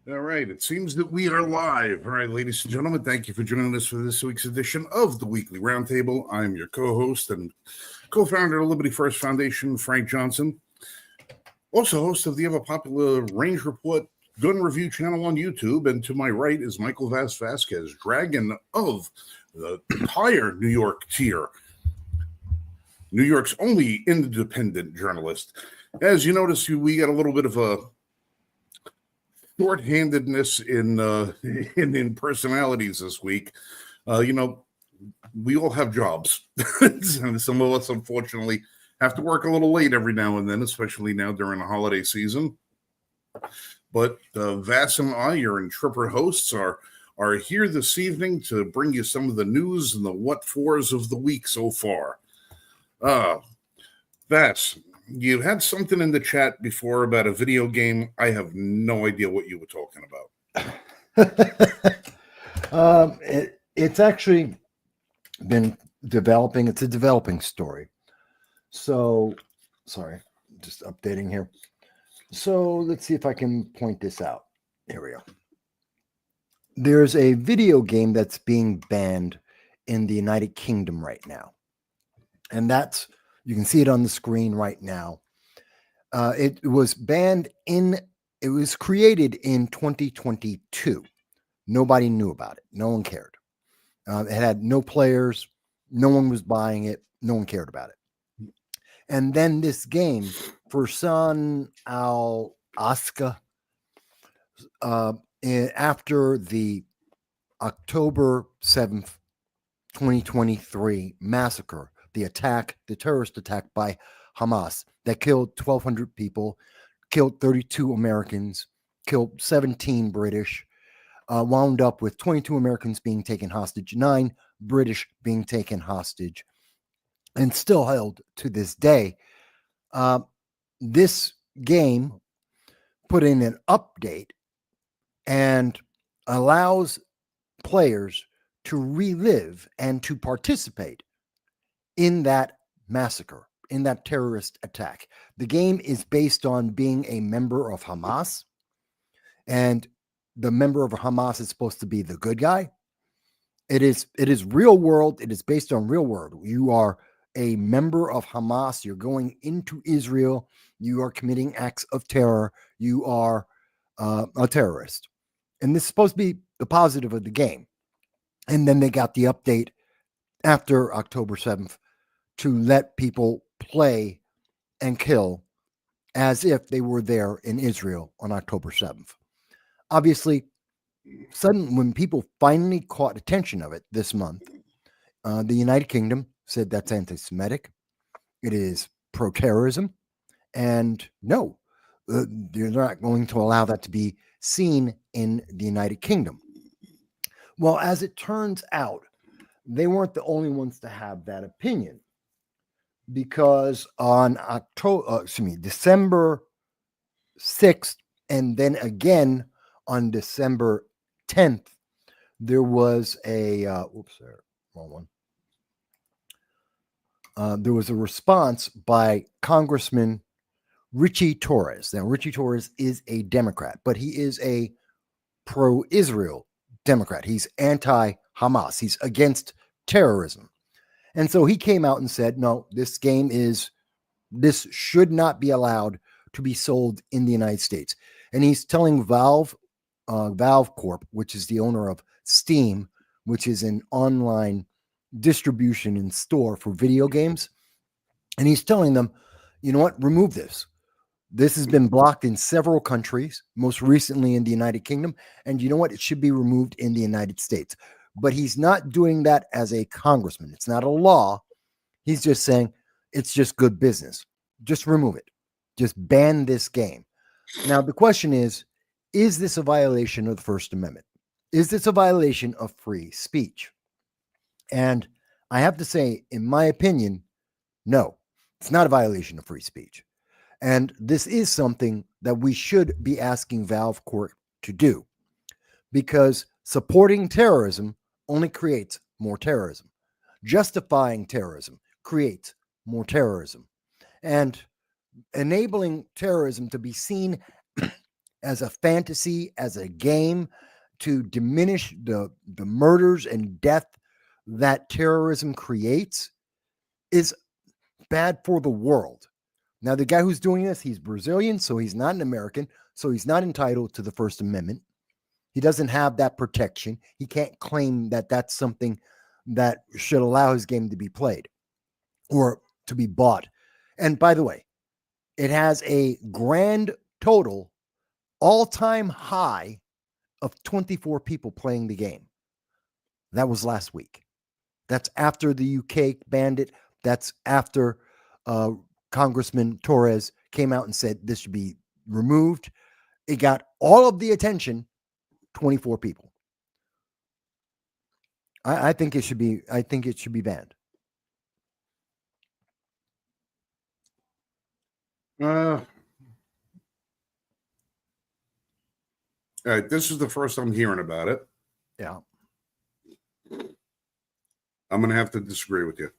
All right, it seems that we are live. All right, ladies and gentlemen, thank you for joining us for this week's edition of the Weekly Roundtable. I'm your co-host and co-founder of Liberty First Foundation, Frank Johnson. Also host of the ever-popular Range Report gun review channel on YouTube. And to my right is Michael Vasquez, dragon of the entire New York tier, New York's only independent journalist. As you notice, we got a little bit of a short-handedness in personalities this week. We all have jobs. Some of us, unfortunately, have to work a little late every now and then, especially now during the holiday season. But Vass and I, your intrepid hosts, are here this evening to bring you some of the news and the what-fors of the week so far. Vass, you had something in the chat before about a video game. I have no idea what you were talking about. It's actually been developing. It's a developing story. So, sorry, just updating here. So let's see if I can point this out. Here we go. There's a video game that's being banned in the United Kingdom right now. And that's, you can see it on the screen right now. It was banned it was created in 2022. Nobody knew about it. No one cared. It had no players. No one was buying it. No one cared about it. And then this game, Fursan Al-Aska, after the October 7th, 2023 massacre, the terrorist attack by Hamas that killed 1,200 people, killed 32 Americans, killed 17 British, wound up with 22 Americans being taken hostage, 9 British being taken hostage, and still held to this day. This game put in an update and allows players to relive and to participate in that massacre, in that terrorist attack. The game is based on being a member of Hamas, and the member of Hamas is supposed to be the good guy. It is real world. It is based on real world. You are a member of Hamas. You're going into Israel. You are committing acts of terror. You are a terrorist. And this is supposed to be the positive of the game. And then they got the update after October 7th to let people play and kill as if they were there in Israel on October 7th. Obviously, when people finally caught attention of it this month, the United Kingdom said that's anti-Semitic. It is pro-terrorism. And no, they're not going to allow that to be seen in the United Kingdom. Well, as it turns out, they weren't the only ones to have that opinion, because on December 6th, and then again on December 10th, there was there was a response by Congressman Richie Torres. Now, Richie Torres is a Democrat, but he is a pro-Israel Democrat. He's anti-Hamas. He's against terrorism. And so he came out and said, no, this should not be allowed to be sold in the United States. And he's telling Valve Corp, which is the owner of Steam, which is an online distribution and store for video games. And he's telling them, you know what, remove this. This has been blocked in several countries, most recently in the United Kingdom. And you know what? It should be removed in the United States. But he's not doing that as a congressman. It's not a law. He's just saying it's just good business. Just remove it. Just ban this game. Now, the question is this a violation of the First Amendment? Is this a violation of free speech? And I have to say, in my opinion, no, it's not a violation of free speech. And this is something that we should be asking Valve Corp to do, because supporting terrorism only creates more terrorism. Justifying terrorism creates more terrorism. And enabling terrorism to be seen as a fantasy, as a game to diminish the murders and death that terrorism creates is bad for the world. Now, the guy who's doing this, he's Brazilian, so he's not an American, so he's not entitled to the First Amendment. He doesn't have that protection. He can't claim that that's something that should allow his game to be played or to be bought. And by the way, it has a grand total all-time high of 24 people playing the game. That was last week. That's after the UK banned it. That's after Congressman Torres came out and said this should be removed. It got all of the attention, 24 people. I think it should be banned. All right, this is the first I'm hearing about it. Yeah. I'm going to have to disagree with you.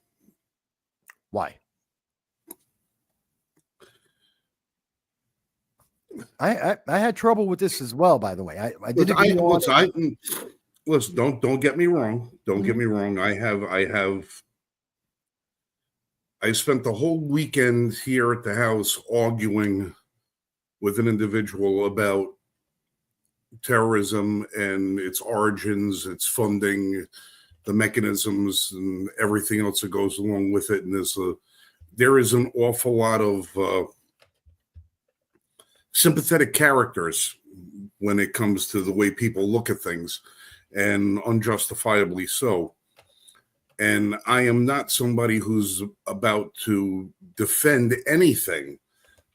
Why? I had trouble with this as well, by the way. I did listen, don't get me wrong. Don't get me wrong. I spent the whole weekend here at the house arguing with an individual about terrorism and its origins, its funding, the mechanisms, and everything else that goes along with it. And there is an awful lot of sympathetic characters when it comes to the way people look at things, and unjustifiably so. And I am not somebody who's about to defend anything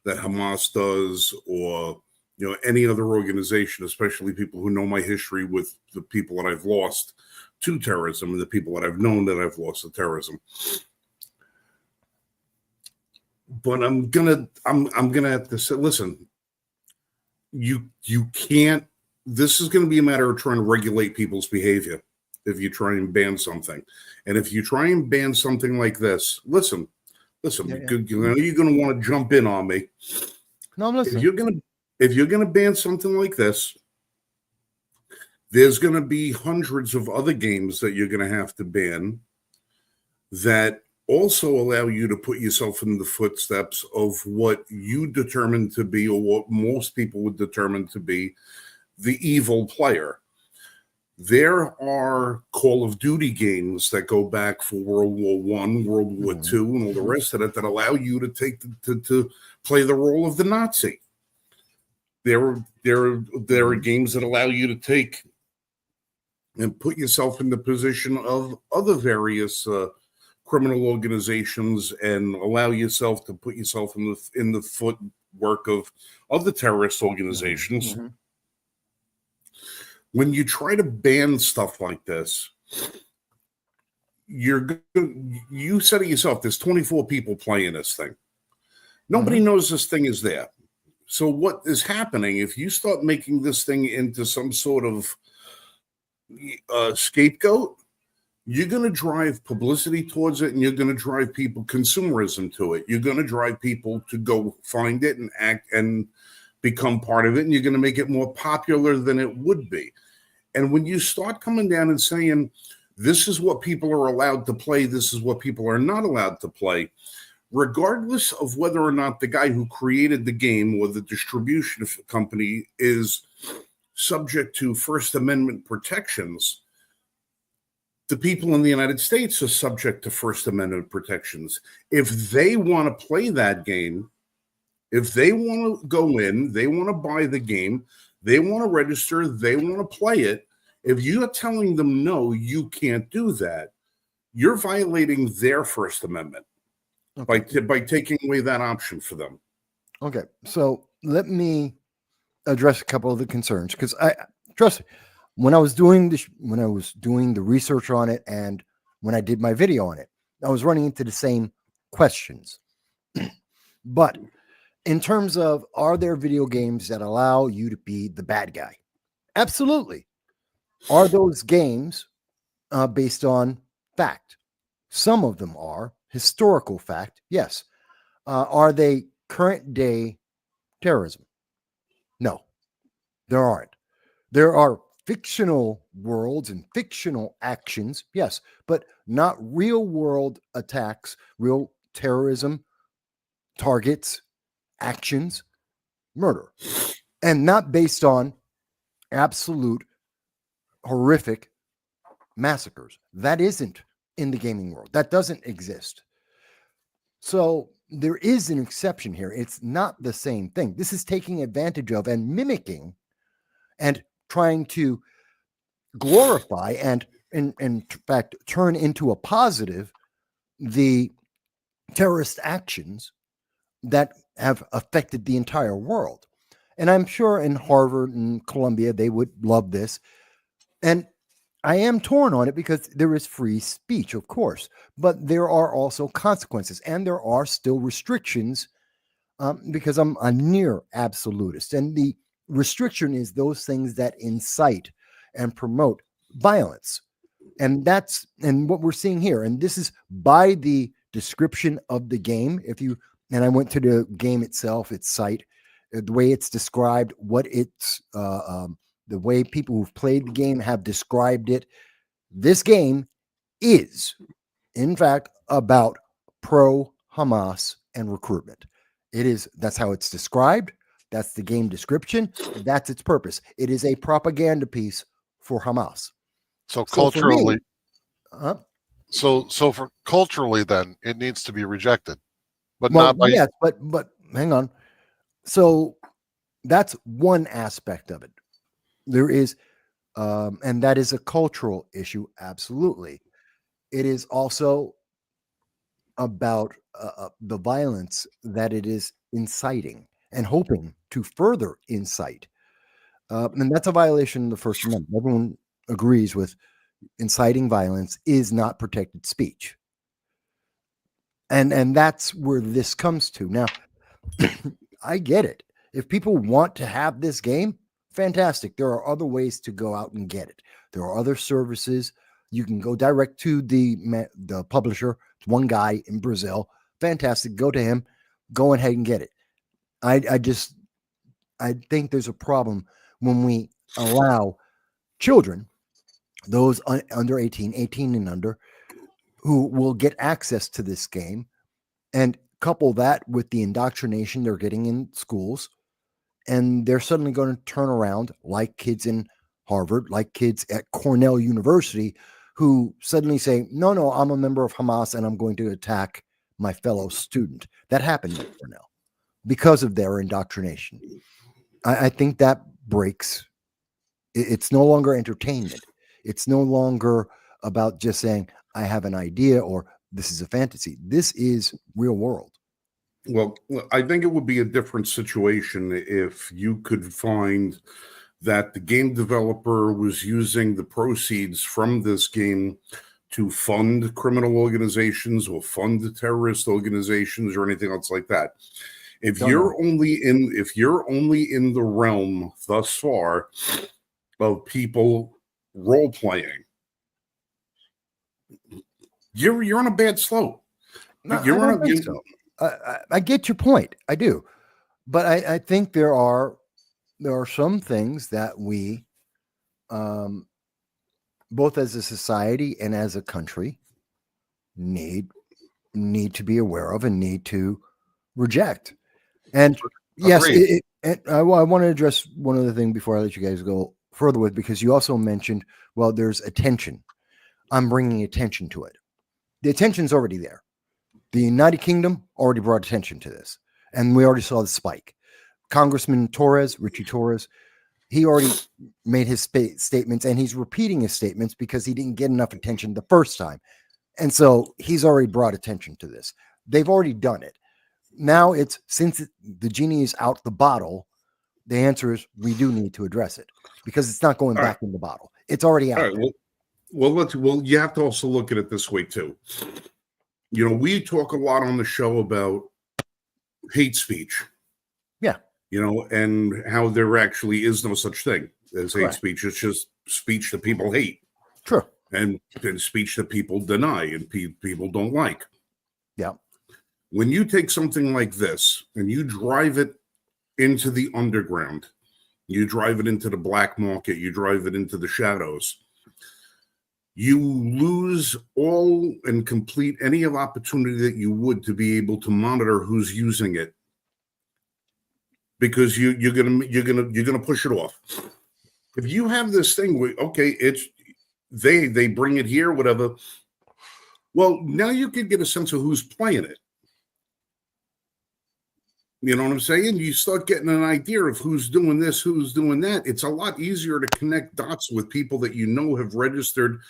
that Hamas does or any other organization, especially people who know my history with the people that I've lost to terrorism and the people that I've known that I've lost to terrorism. But I'm gonna have to say, listen, you can't. This is going to be a matter of trying to regulate people's behavior if you try and ban something. And if you try and ban something like this, listen, you're going to want to jump in on me. No, I'm listening. If you're going to ban something like this, there's going to be hundreds of other games that you're going to have to ban that also allow you to put yourself in the footsteps of what you determine to be, or what most people would determine to be, the evil player. There are Call of Duty games that go back for World War I, World War II, and all the rest of it that allow you to take to play the role of the Nazi. There are games that allow you to take and put yourself in the position of other various criminal organizations and allow yourself to put yourself in the footwork of other terrorist organizations. Mm-hmm. When you try to ban stuff like this, you said it yourself, there's 24 people playing this thing. Nobody knows this thing is there. So what is happening, if you start making this thing into some sort of scapegoat, you're going to drive publicity towards it, and you're going to drive people consumerism to it. You're going to drive people to go find it and act and become part of it, and you're going to make it more popular than it would be. And when you start coming down and saying, this is what people are allowed to play, this is what people are not allowed to play, regardless of whether or not the guy who created the game or the distribution company is subject to First Amendment protections, the people in the United States are subject to First Amendment protections. If they want to play that game, if they want to go in, they want to buy the game, they want to register, they want to play it, if you're telling them, no, you can't do that, you're violating their First Amendment by taking away that option for them. Okay, so let me address a couple of the concerns, because I trust me, when I was doing the research on it and when I did my video on it, I was running into the same questions. But in terms of, are there video games that allow you to be the bad guy? Absolutely. Are those games based on fact? Some of them are historical fact. Yes. Are they current day terrorism? No. There aren't. There are fictional worlds and fictional actions, yes, but not real world attacks, real terrorism, targets, actions, murder, and not based on absolute horrific massacres. That isn't in the gaming world. That doesn't exist. So there is an exception here. It's not the same thing. This is taking advantage of and mimicking and trying to glorify and in fact turn into a positive the terrorist actions that have affected the entire world. And I'm sure in Harvard and Columbia they would love this. And I am torn on it because there is free speech, of course, but there are also consequences and there are still restrictions because I'm a near absolutist. And the restriction is those things that incite and promote violence. And that's and what we're seeing here. And this is by the description of the game. And I went to the game itself, its site, the way it's described, what it's the way people who've played the game have described it. This game is, in fact, about pro-Hamas and recruitment. That's how it's described. That's the game description. That's its purpose. It is a propaganda piece for Hamas. So culturally, so for culturally, then it needs to be rejected, but not by. Yes, but hang on. So that's one aspect of it. There is, and that is a cultural issue. Absolutely, it is also about the violence that it is inciting and hoping to further incite, and that's a violation of the First Amendment. Everyone agrees with inciting violence is not protected speech. And that's where this comes to. Now, I get it. If people want to have this game, fantastic. There are other ways to go out and get it. There are other services. You can go direct to the publisher. It's one guy in Brazil. Fantastic. Go to him. Go ahead and get it. I think there's a problem when we allow children, those under 18 and under, who will get access to this game, and couple that with the indoctrination they're getting in schools, and they're suddenly going to turn around like kids in Harvard, like kids at Cornell University, who suddenly say, no, I'm a member of Hamas and I'm going to attack my fellow student. That happened at Cornell because of their indoctrination. I think that breaks. It's no longer entertainment. It's no longer about just saying, I have an idea or this is a fantasy. This is real world. Well, I think it would be a different situation if you could find that the game developer was using the proceeds from this game to fund criminal organizations or fund terrorist organizations or anything else like that. If you're only in the realm thus far of people role playing, you're on a bad slope. No, I get your point. I do. But I think there are some things that we, both as a society and as a country, need to be aware of and need to reject. And yes, I want to address one other thing before I let you guys go further with, because you also mentioned, well, there's attention. I'm bringing attention to it. The attention's already there. The United Kingdom already brought attention to this, and we already saw the spike. Congressman Richie Torres, he already made his statements, and he's repeating his statements because he didn't get enough attention the first time. And so he's already brought attention to this. They've already done it. Now since the genie is out the bottle, the answer is we do need to address it because it's not going back in the bottle. It's already out. All right, well, you have to also look at it this way too. You know, we talk a lot on the show about hate speech. Yeah. You know, and how there actually is no such thing as hate speech. It's just speech that people hate. True. And speech that people deny and people don't like. Yeah. When you take something like this and you drive it into the underground You drive it into the black market. You drive it into the shadows. You lose all and complete any of opportunity that you would to be able to monitor who's using it, because you're gonna push it off. If you have this thing where, okay, it's they bring it here, whatever. Well, now you could get a sense of who's playing it. You know what I'm saying? You start getting an idea of who's doing this, who's doing that. It's a lot easier to connect dots with people that you know have registered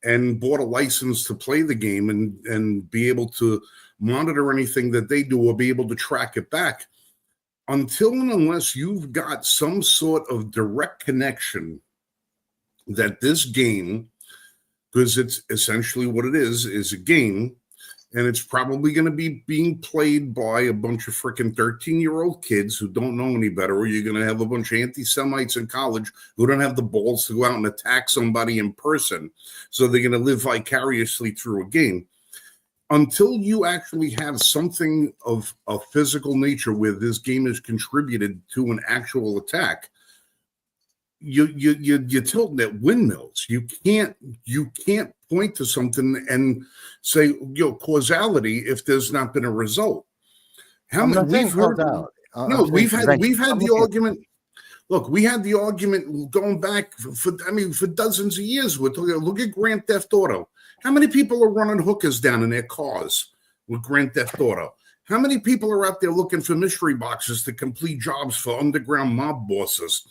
and bought a license to play the game and be able to monitor anything that they do or be able to track it back. Until and unless you've got some sort of direct connection that this game, because it's essentially what it is a game, and it's probably going to be being played by a bunch of freaking 13-year-old kids who don't know any better, or you're going to have a bunch of anti-Semites in college who don't have the balls to go out and attack somebody in person. So they're going to live vicariously through a game. Until you actually have something of a physical nature where this game has contributed to an actual attack, you're tilting at windmills. You can't point to something and say, causality if there's not been a result. I'm not saying causality. We've had the argument. Look, we had the argument going back for dozens of years. We're talking. Look at Grand Theft Auto. How many people are running hookers down in their cars with Grand Theft Auto? How many people are out there looking for mystery boxes to complete jobs for underground mob bosses?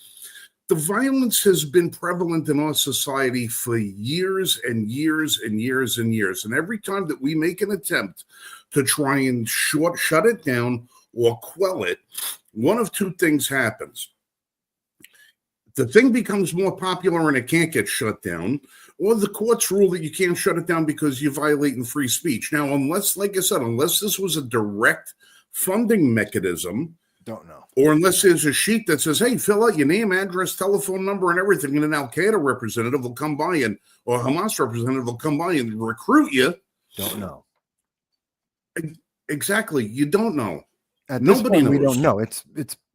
The violence has been prevalent in our society for years and years and years and years. And every time that we make an attempt to try and shut it down or quell it, one of two things happens. The thing becomes more popular and it can't get shut down, or the courts rule that you can't shut it down because you're violating free speech. Now, unless this was a direct funding mechanism, don't know. Or unless there's a sheet that says, hey, fill out your name, address, telephone number, and everything, and an Al-Qaeda representative will come by or a Hamas representative will come by and recruit you. Don't know. Exactly. You don't know. Nobody knows. We don't know. It's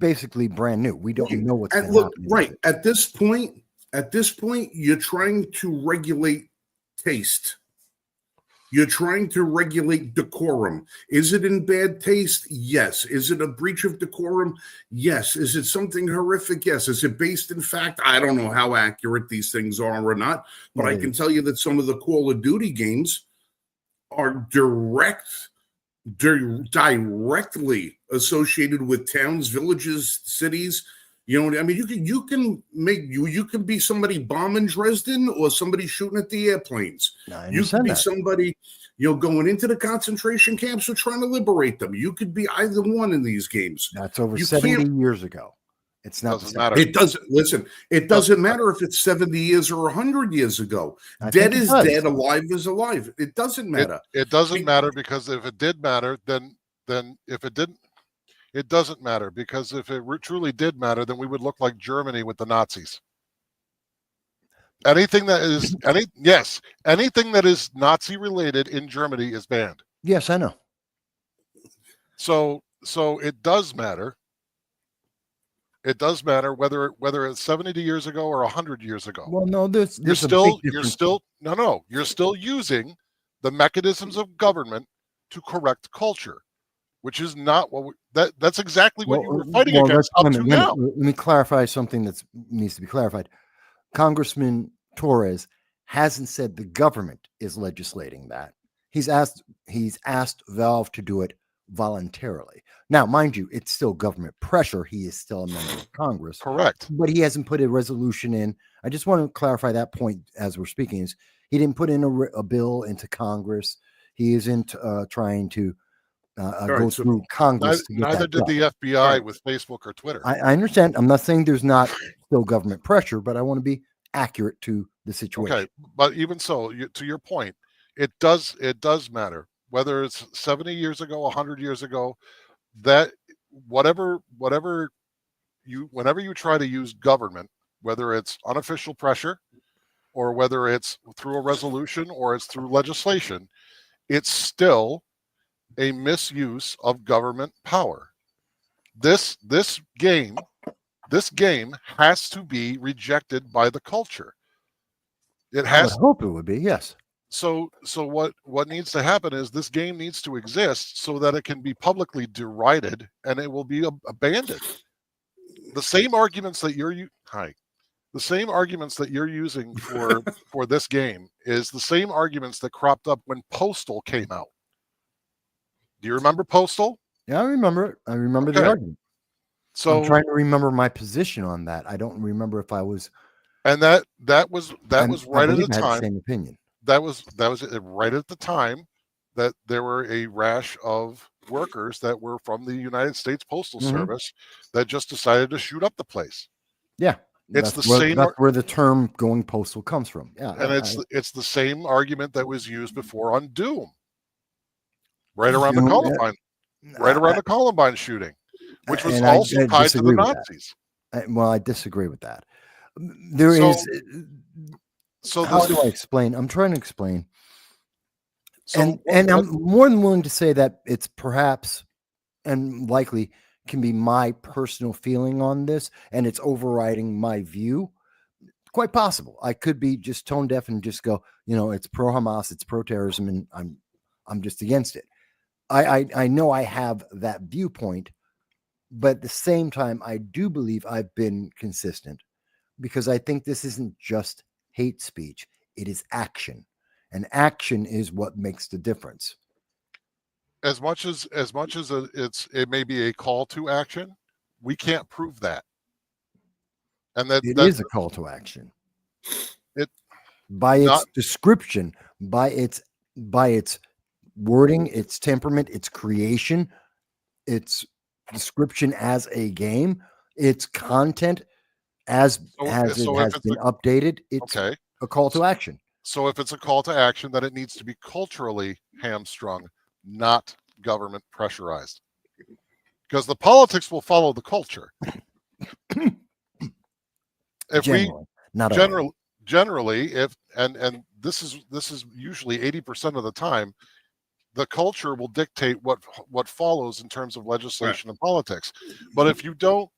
basically brand new. We don't know what's going to happen. Right. At this point, you're trying to regulate taste. You're trying to regulate decorum. Is it in bad taste? Yes. Is it a breach of decorum? Yes. Is it something horrific? Yes. Is it based in fact? I don't know how accurate these things are or not, but I can tell you that some of the Call of Duty games are directly associated with towns, villages, cities. You know, I mean, you can be somebody bombing Dresden or somebody shooting at the airplanes. You could be somebody, going into the concentration camps or trying to liberate them. You could be either one in these games. That's over 70 years ago. It's not doesn't matter. It doesn't matter if it's 70 years or 100 years ago. Dead is dead, alive is alive. It doesn't matter. It doesn't matter, because if it did matter, then if it didn't, it doesn't matter, because if it truly did matter, then we would look like Germany with the Nazis. Anything that is Nazi related in Germany is banned. Yes, I know. So it does matter. It does matter whether it's 70 years ago or 100 years ago. Well, no, you're still using the mechanisms of government to correct culture, which is not what that's exactly what you were fighting against up to now. Let me clarify something that needs to be clarified. Congressman Torres hasn't said the government is legislating that. He's asked Valve to do it voluntarily. Now, mind you, it's still government pressure. He is still a member of Congress. Correct. But he hasn't put a resolution in. I just want to clarify that point as we're speaking. Is he didn't put in a bill into Congress. He isn't trying to go through Congress. Neither did the FBI with Facebook or Twitter. I understand. I'm not saying there's not still government pressure, but I want to be accurate to the situation. Okay, but even so, to your point, it does matter whether it's 70 years ago, 100 years ago. That whenever you try to use government, whether it's unofficial pressure or whether it's through a resolution or it's through legislation, it's still a misuse of government power. This game This game has to be rejected by the culture. It I would has. hope it would be, yes. So what needs to happen is this game needs to exist so that it can be publicly derided and it will be abandoned. The same arguments that the same arguments that you're using for this game is the same arguments that cropped up when Postal came out. Do you remember Postal? Yeah, I remember it. I remember the Okay. argument. So I'm trying to remember my position on that. I don't remember if I was. and that was right at the I had the time. same opinion. That was right at the time that there were a rash of workers that were from the United States Postal Mhm. Service that just decided to shoot up the place. Yeah, It's that's the same. That's where the term "going postal" comes from. Yeah, And it's the same argument that was used before on Doom, right around the Columbine, the Columbine shooting, which was also tied to the Nazis. Well, I disagree with that. There is. So how do I explain? I'm trying to explain. So and I'm more than willing to say that it's perhaps and likely can be my personal feeling on this, and it's overriding my view. Quite possible. I could be just tone deaf and just go, it's pro-Hamas, it's pro-terrorism, and I'm just against it. I know I have that viewpoint, but at the same time, I do believe I've been consistent because I think this isn't just hate speech; it is action. And action is what makes the difference. As much as it may be a call to action, we can't prove that. And that is a call to action. It by its description, by its wording, its temperament, its creation, its description as a game, its content as it has been updated. It's a call to action. So if it's a call to action, then it needs to be culturally hamstrung, not government pressurized. Because the politics will follow the culture. Generally, if this is usually 80% of the time, the culture will dictate what follows in terms of legislation and politics. But if you don't,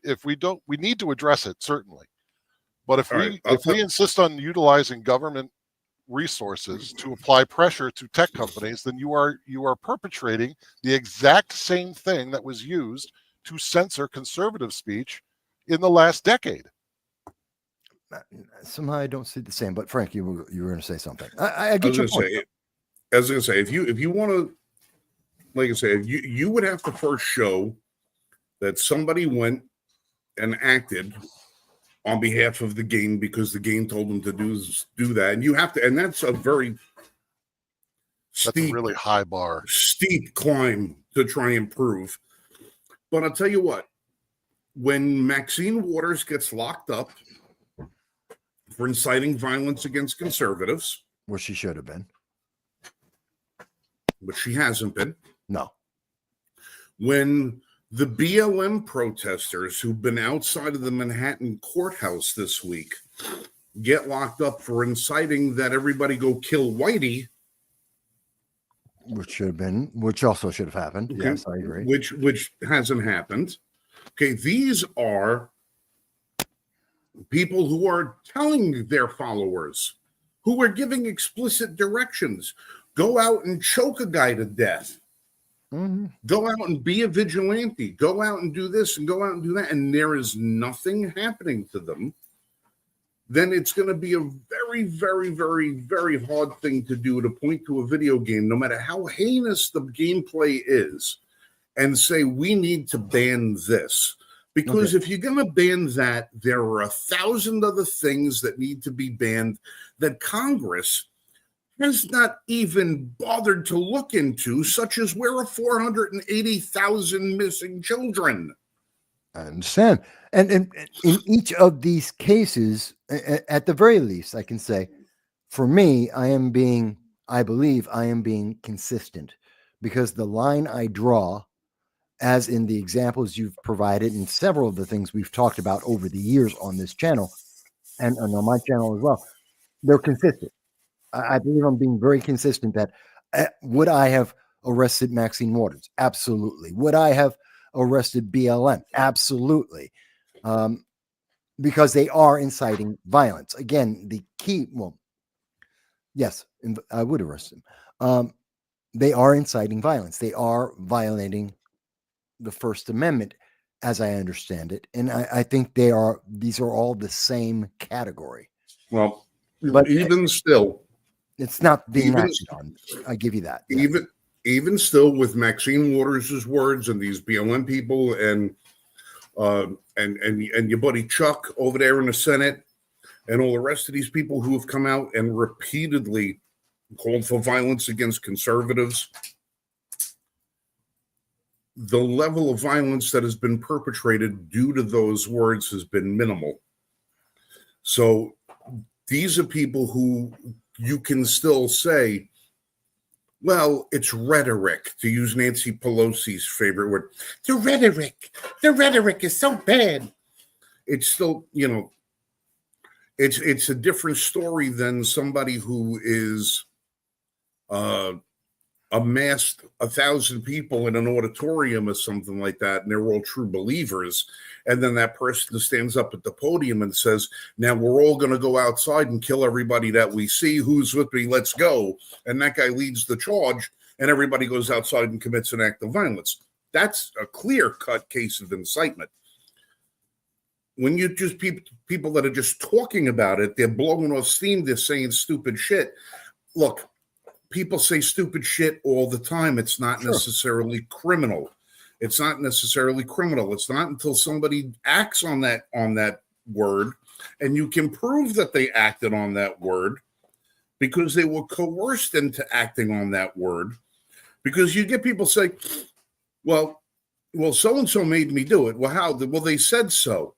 if we don't, we need to address it, certainly. But if we insist on utilizing government resources to apply pressure to tech companies, then you are perpetrating the exact same thing that was used to censor conservative speech in the last decade. Somehow I don't see the same. But Frank, you were going to say something. I get your point. I was going to say, if you want to, like I said, you would have to first show that somebody went and acted on behalf of the game because the game told them to do that, and you have to, and that's a very really high bar, steep climb to try and prove. But I'll tell you what, when Maxine Waters gets locked up for inciting violence against conservatives, well, she should have been, but she hasn't been. No. When the BLM protesters who've been outside of the Manhattan courthouse this week get locked up for inciting that everybody go kill Whitey, which also should have happened. Okay. Yes, I agree. Which hasn't happened. Okay, these are people who are telling their followers, who are giving explicit directions, go out and choke a guy to death. Mm-hmm. Go out and be a vigilante. Go out and do this and go out and do that. And there is nothing happening to them. Then it's going to be a very, very, very, very hard thing to do to point to a video game, no matter how heinous the gameplay is, and say, we need to ban this. Because if you're going to ban that, there are 1,000 other things that need to be banned that Congress has not even bothered to look into, such as where are 480,000 missing children. I understand. And in each of these cases, at the very least, I can say, for me, I believe I am being consistent, because the line I draw, as in the examples you've provided and several of the things we've talked about over the years on this channel and on my channel as well, they're consistent. I believe I'm being very consistent that would I have arrested Maxine Waters? Absolutely. Would I have arrested BLM. Absolutely. Because they are inciting violence. Again, the key, well, yes, I would arrest them. They are inciting violence. They are violating the First Amendment, as I understand it. And I think these are all the same category. Well, but even still, it's not being acted on. I give you that. Yeah. Even still, with Maxine Waters' words and these BLM people and your buddy Chuck over there in the Senate and all the rest of these people who have come out and repeatedly called for violence against conservatives, the level of violence that has been perpetrated due to those words has been minimal. So these are people who you can still say, well, it's rhetoric, to use Nancy Pelosi's favorite word. The rhetoric is so bad. It's still, it's a different story than somebody who is amassed 1,000 people in an auditorium or something like that, and they're all true believers. And then that person stands up at the podium and says, now we're all going to go outside and kill everybody that we see. Who's with me? Let's go. And that guy leads the charge, and everybody goes outside and commits an act of violence. That's a clear-cut case of incitement. When you just people that are just talking about it, they're blowing off steam, they're saying stupid shit. Look, people say stupid shit all the time. It's not necessarily criminal. It's not necessarily criminal. It's not until somebody acts on that word, and you can prove that they acted on that word because they were coerced into acting on that word. Because you get people say, well, so-and-so made me do it. Well, how? Well, they said so.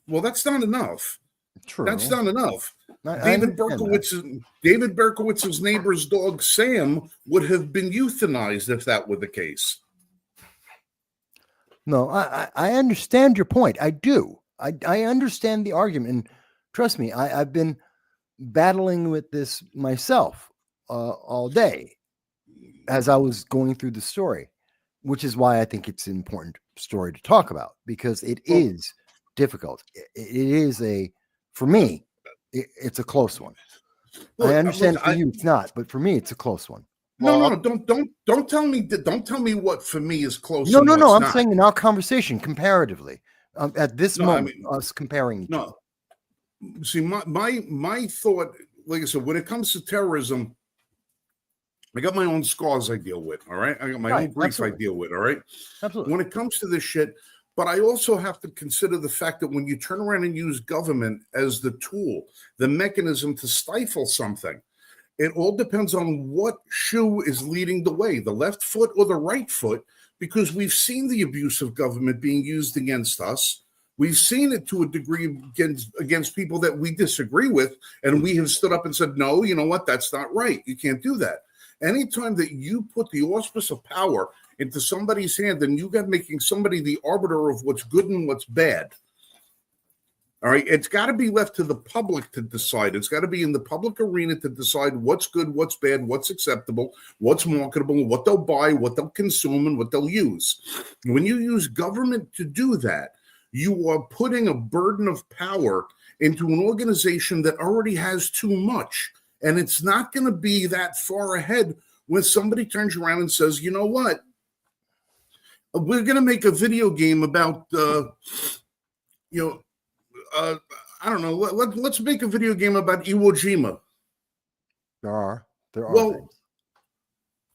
Well, that's not enough. True. That's not enough. David Berkowitz's neighbor's dog, Sam, would have been euthanized if that were the case. No, I understand your point. I do. I understand the argument. And trust me, I've been battling with this myself all day as I was going through the story, which is why I think it's an important story to talk about, because it is difficult. It is for me, it's a close one. Look, I understand for you it's not, but for me it's a close one. No, don't tell me what for me is close. No. I'm saying in our conversation comparatively, at this moment, us comparing. No, see, my thought, like I said, when it comes to terrorism, I got my own scars I deal with. All right, I got my own grief I deal with. All right, absolutely. When it comes to this shit. But I also have to consider the fact that when you turn around and use government as the tool, the mechanism to stifle something, it all depends on what shoe is leading the way, the left foot or the right foot, because we've seen the abuse of government being used against us. We've seen it to a degree against people that we disagree with, and we have stood up and said, no, you know what, that's not right. You can't do that. Anytime that you put the auspice of power into somebody's hand, then you got making somebody the arbiter of what's good and what's bad. All right, it's got to be left to the public to decide. It's got to be in the public arena to decide what's good, what's bad, what's acceptable, what's marketable, what they'll buy, what they'll consume, and what they'll use. When you use government to do that, you are putting a burden of power into an organization that already has too much. And it's not going to be that far ahead when somebody turns around and says, you know what? We're going to make a video game about, I don't know. Let's make a video game about Iwo Jima. There are well, things.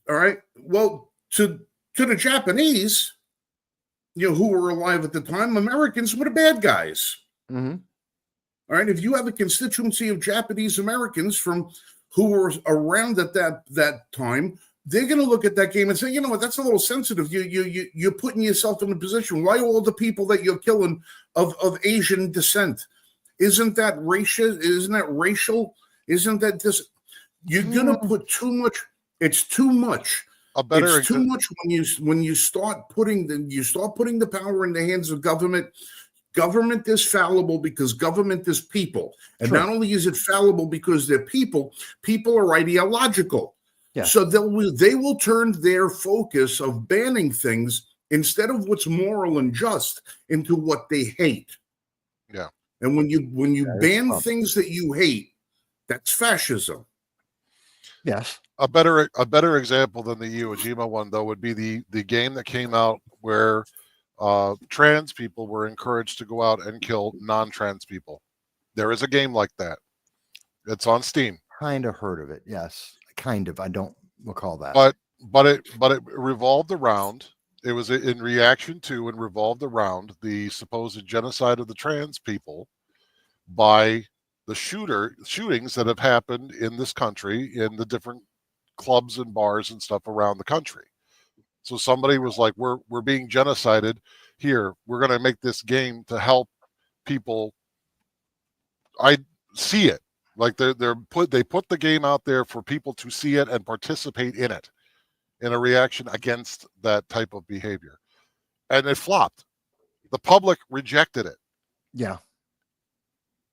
All right. Well, to the Japanese, who were alive at the time, Americans were the bad guys. Mm-hmm. All right. If you have a constituency of Japanese Americans who were around at that time, they're going to look at that game and say, you know what, that's a little sensitive. You're putting yourself in a position. Why all the people that you're killing of Asian descent? Isn't that racial? Isn't that racial? Isn't that this? You're going to put too much. It's too much. It's too much when you start putting the power in the hands of government. Government is fallible because government is people. And not only is it fallible because they're people are ideological. Yeah. So they will turn their focus of banning things instead of what's moral and just into what they hate. Yeah. And when you ban Trump. things that you hate, that's fascism. Yes. A better example than the Iwo Jima one, though, would be the game that came out where trans people were encouraged to go out and kill non-trans people. There is a game like that. It's on Steam. Kind of heard of it. Yes. Kind of. I don't recall that. But it revolved around. It was in reaction to and revolved around the supposed genocide of the trans people by the shootings that have happened in this country in the different clubs and bars and stuff around the country. So somebody was like, we're being genocided here. We're going to make this game to help people. I see it. Like they put the game out there for people to see it and participate in it in a reaction against that type of behavior. And it flopped. The public rejected it. Yeah.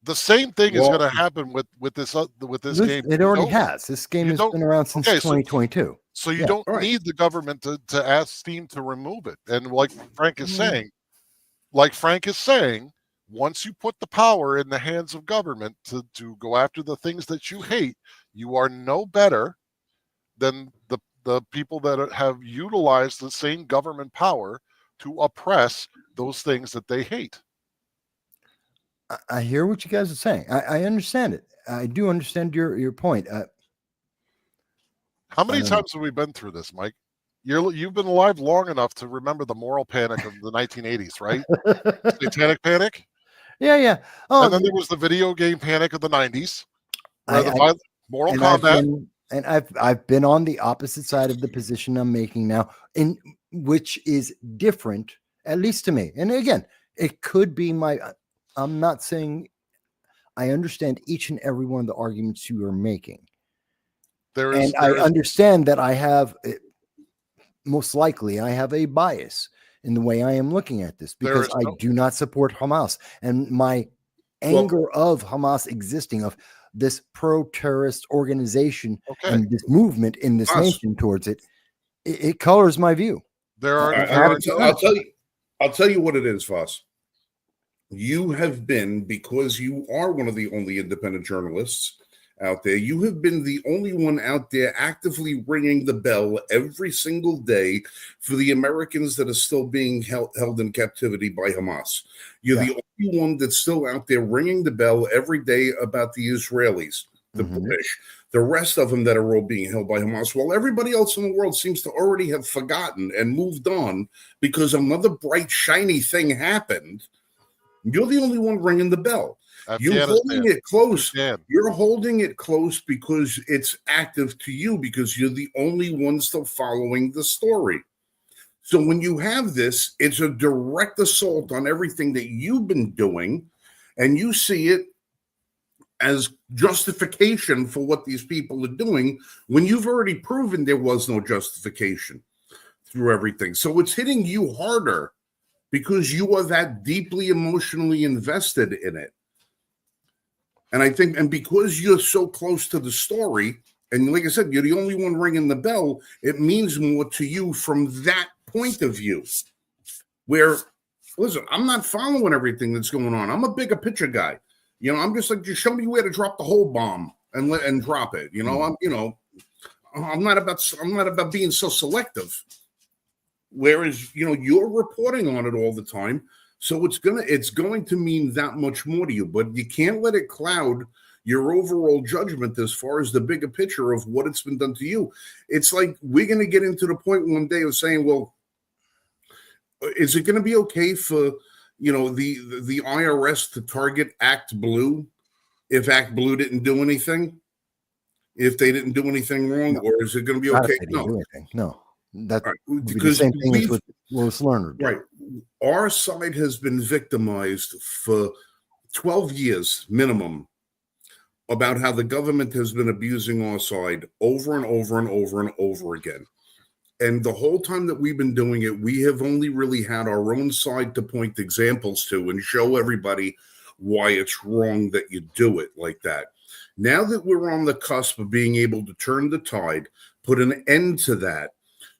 The same thing is going to happen with this game. It already has. This game has been around since 2022. So you don't need the government to ask Steam to remove it. And like Frank is saying, once you put the power in the hands of government to go after the things that you hate, you are no better than the people that have utilized the same government power to oppress those things that they hate. I hear what you guys are saying. I understand it. I do understand your point. How many times have we been through this, Mike? You've been alive long enough to remember the moral panic of the 1980s, right? Satanic panic? Yeah. Oh, and then there was the video game panic of the 90s. Moral combat. I've been on the opposite side of the position I'm making now, which is different, at least to me. And again, it could be I'm not saying I understand each and every one of the arguments you are making. I understand that I have, most likely, I have a bias in the way I am looking at this because I do not support Hamas. And my anger of Hamas existing, of this pro-terrorist organization and this movement in this nation towards it, it colors my view. I'll tell you what it is, Voss. You have been, because you are one of the only independent journalists out there, you have been the only one out there actively ringing the bell every single day for the Americans that are still being held in captivity by Hamas. You're the only one that's still out there ringing the bell every day about the Israelis, the British, the rest of them that are all being held by Hamas, while everybody else in the world seems to already have forgotten and moved on because another bright, shiny thing happened. You're the only one ringing the bell. You're holding it close. You're holding it close because it's active to you, because you're the only one still following the story. So when you have this, it's a direct assault on everything that you've been doing, and you see it as justification for what these people are doing when you've already proven there was no justification through everything. So it's hitting you harder because you are that deeply emotionally invested in it. And I think, and because you're so close to the story, and like I said, you're the only one ringing the bell, it means more to you from that point of view. Where, listen, I'm not following everything that's going on. I'm a bigger picture guy. You know, I'm just like, just show me where to drop the whole bomb and drop it. You know, I'm not about being so selective. Whereas, you know, you're reporting on it all the time. So it's going to mean that much more to you, but you can't let it cloud your overall judgment as far as the bigger picture of what it's been done to you. It's like we're going to get into the point one day of saying, well, is it going to be okay for, you know, the IRS to target Act Blue if Act Blue didn't do anything? If they didn't do anything wrong, or is it going to be okay? No. That right. because the same thing as with Lois Lerner. Right. Our side has been victimized for 12 years minimum about how the government has been abusing our side over and over and over and over again. And the whole time that we've been doing it, we have only really had our own side to point examples to and show everybody why it's wrong that you do it like that. Now that we're on the cusp of being able to turn the tide, put an end to that,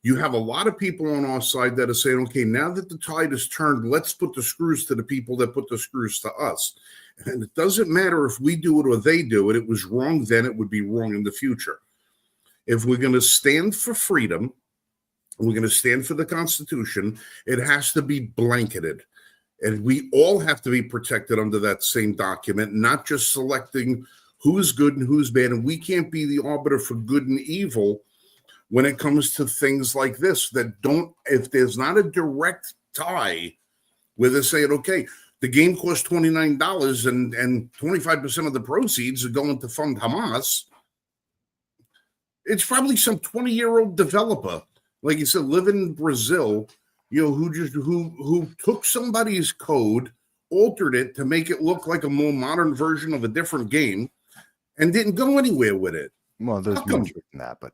you have a lot of people on our side that are saying, okay, now that the tide has turned, let's put the screws to the people that put the screws to us. And it doesn't matter if we do it or they do it. It was wrong then, it would be wrong in the future. If we're going to stand for freedom, we're going to stand for the Constitution, it has to be blanketed. And we all have to be protected under that same document, not just selecting who's good and who's bad. And we can't be the arbiter for good and evil when it comes to things like this that don't, if there's not a direct tie where they're saying, okay, the game cost $29 and 25% of the proceeds are going to fund Hamas. It's probably some 20-year-old developer, like you said, living in Brazil, who took somebody's code, altered it to make it look like a more modern version of a different game, and didn't go anywhere with it. Well, there's more to that, but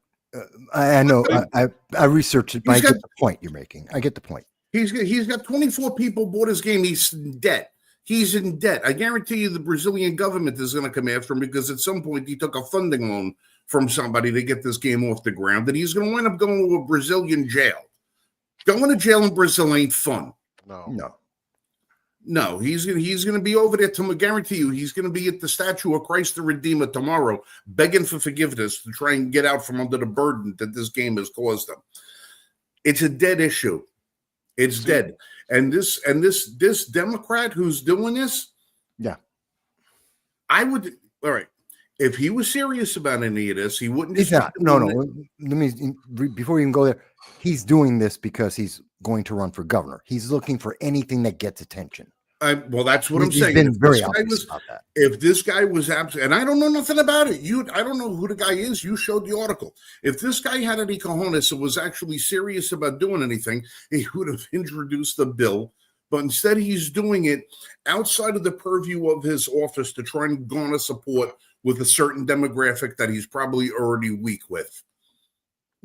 I know I researched it, but I get the point you're making. I get the point. He's got 24 people bought his game. He's in debt. He's in debt. I guarantee you the Brazilian government is going to come after him because at some point he took a funding loan from somebody to get this game off the ground, and he's going to wind up going to a Brazilian jail. Going to jail in Brazil ain't fun. No, he's going to be over there. I guarantee you, he's going to be at the statue of Christ the Redeemer tomorrow, begging for forgiveness to try and get out from under the burden that this game has caused him. It's a dead issue. It's dead. And this Democrat who's doing this, I would. All right, if he was serious about any of this, he wouldn't. He's not. No. Let me before you can go there. He's doing this because he's going to run for governor. He's looking for anything that gets attention. Well, that's what I'm saying. Been very obvious about that. If this guy was absolutely, and I don't know nothing about it. I don't know who the guy is. You showed the article. If this guy had any cojones and was actually serious about doing anything, he would have introduced the bill. But instead, he's doing it outside of the purview of his office to try and garner support with a certain demographic that he's probably already weak with.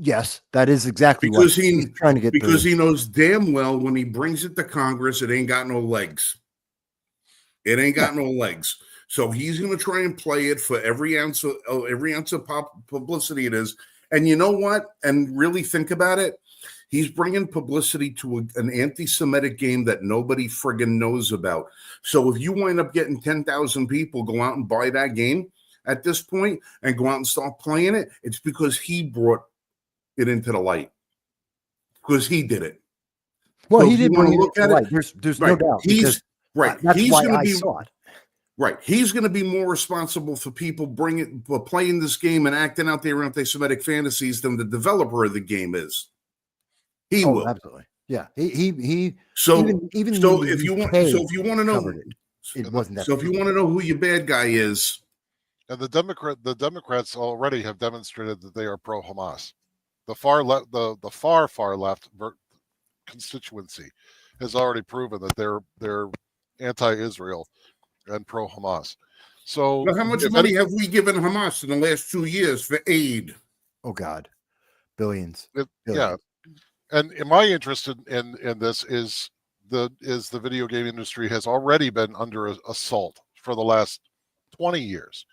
Yes, that is exactly what he's trying to get. Because he knows damn well when he brings it to Congress, it ain't got no legs. It ain't got no legs. So he's going to try and play it for every ounce of publicity it is. And you know what? And really think about it. He's bringing publicity to an anti-Semitic game that nobody friggin' knows about. So if you wind up getting 10,000 people go out and buy that game at this point and go out and start playing it, it's because he brought it into the light, because he did it. Well, so he did bring it into the light. There's no doubt. He's right. That's he's why gonna I be, saw it. Right. He's going to be more responsible for people playing this game and acting out their anti-Semitic fantasies than the developer of the game is. He will. Absolutely. Yeah. He. So even so if you want to know, it wasn't that. So if you want to know who your bad guy is, and the Democrats already have demonstrated that they are pro-Hamas. The far left, the far left constituency has already proven that they're anti-Israel and pro-Hamas. So how much money have we given Hamas in the last 2 years for aid? Oh God, billions. Yeah, and my interest in this is the video game industry has already been under assault for the last 20 years,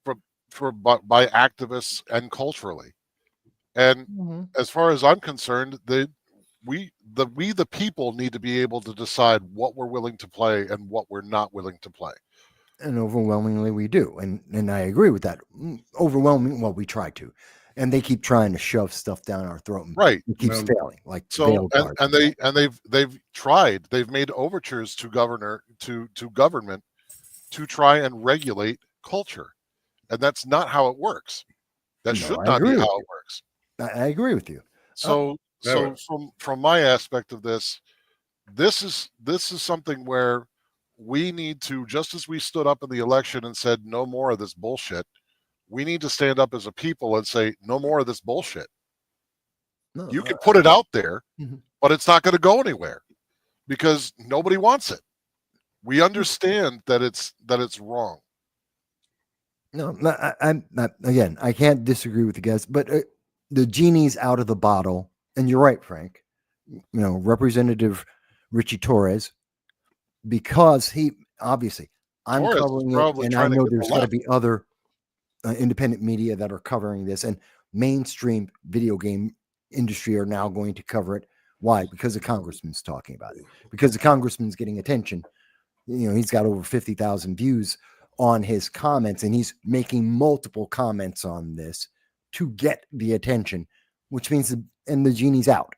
by activists and culturally. And as far as I'm concerned, we the people need to be able to decide what we're willing to play and what we're not willing to play. And overwhelmingly we do. And I agree with that. Well, we try to. And they keep trying to shove stuff down our throat. And right. It keeps failing. Like so they've tried. They've made overtures to government to try and regulate culture. And that's not how it works. That should not be how it works. I agree with you. So from my aspect of this is something where we need to, just as we stood up in the election and said no more of this bullshit, we need to stand up as a people and say no more of this bullshit. No, you can put it out there, but it's not going to go anywhere because nobody wants it. We understand that it's wrong. No, I'm not, again, I can't disagree with you guys, but the genie's out of the bottle. And you're right, Frank. Representative Richie Torres, because he obviously I'm Torres covering it, and I know there's got to be other independent media that are covering this, and mainstream video game industry are now going to cover it. Why? Because the congressman's talking about it. Because the congressman's getting attention. He's got over 50,000 views on his comments, and he's making multiple comments on this to get the attention, which means and the genie's out,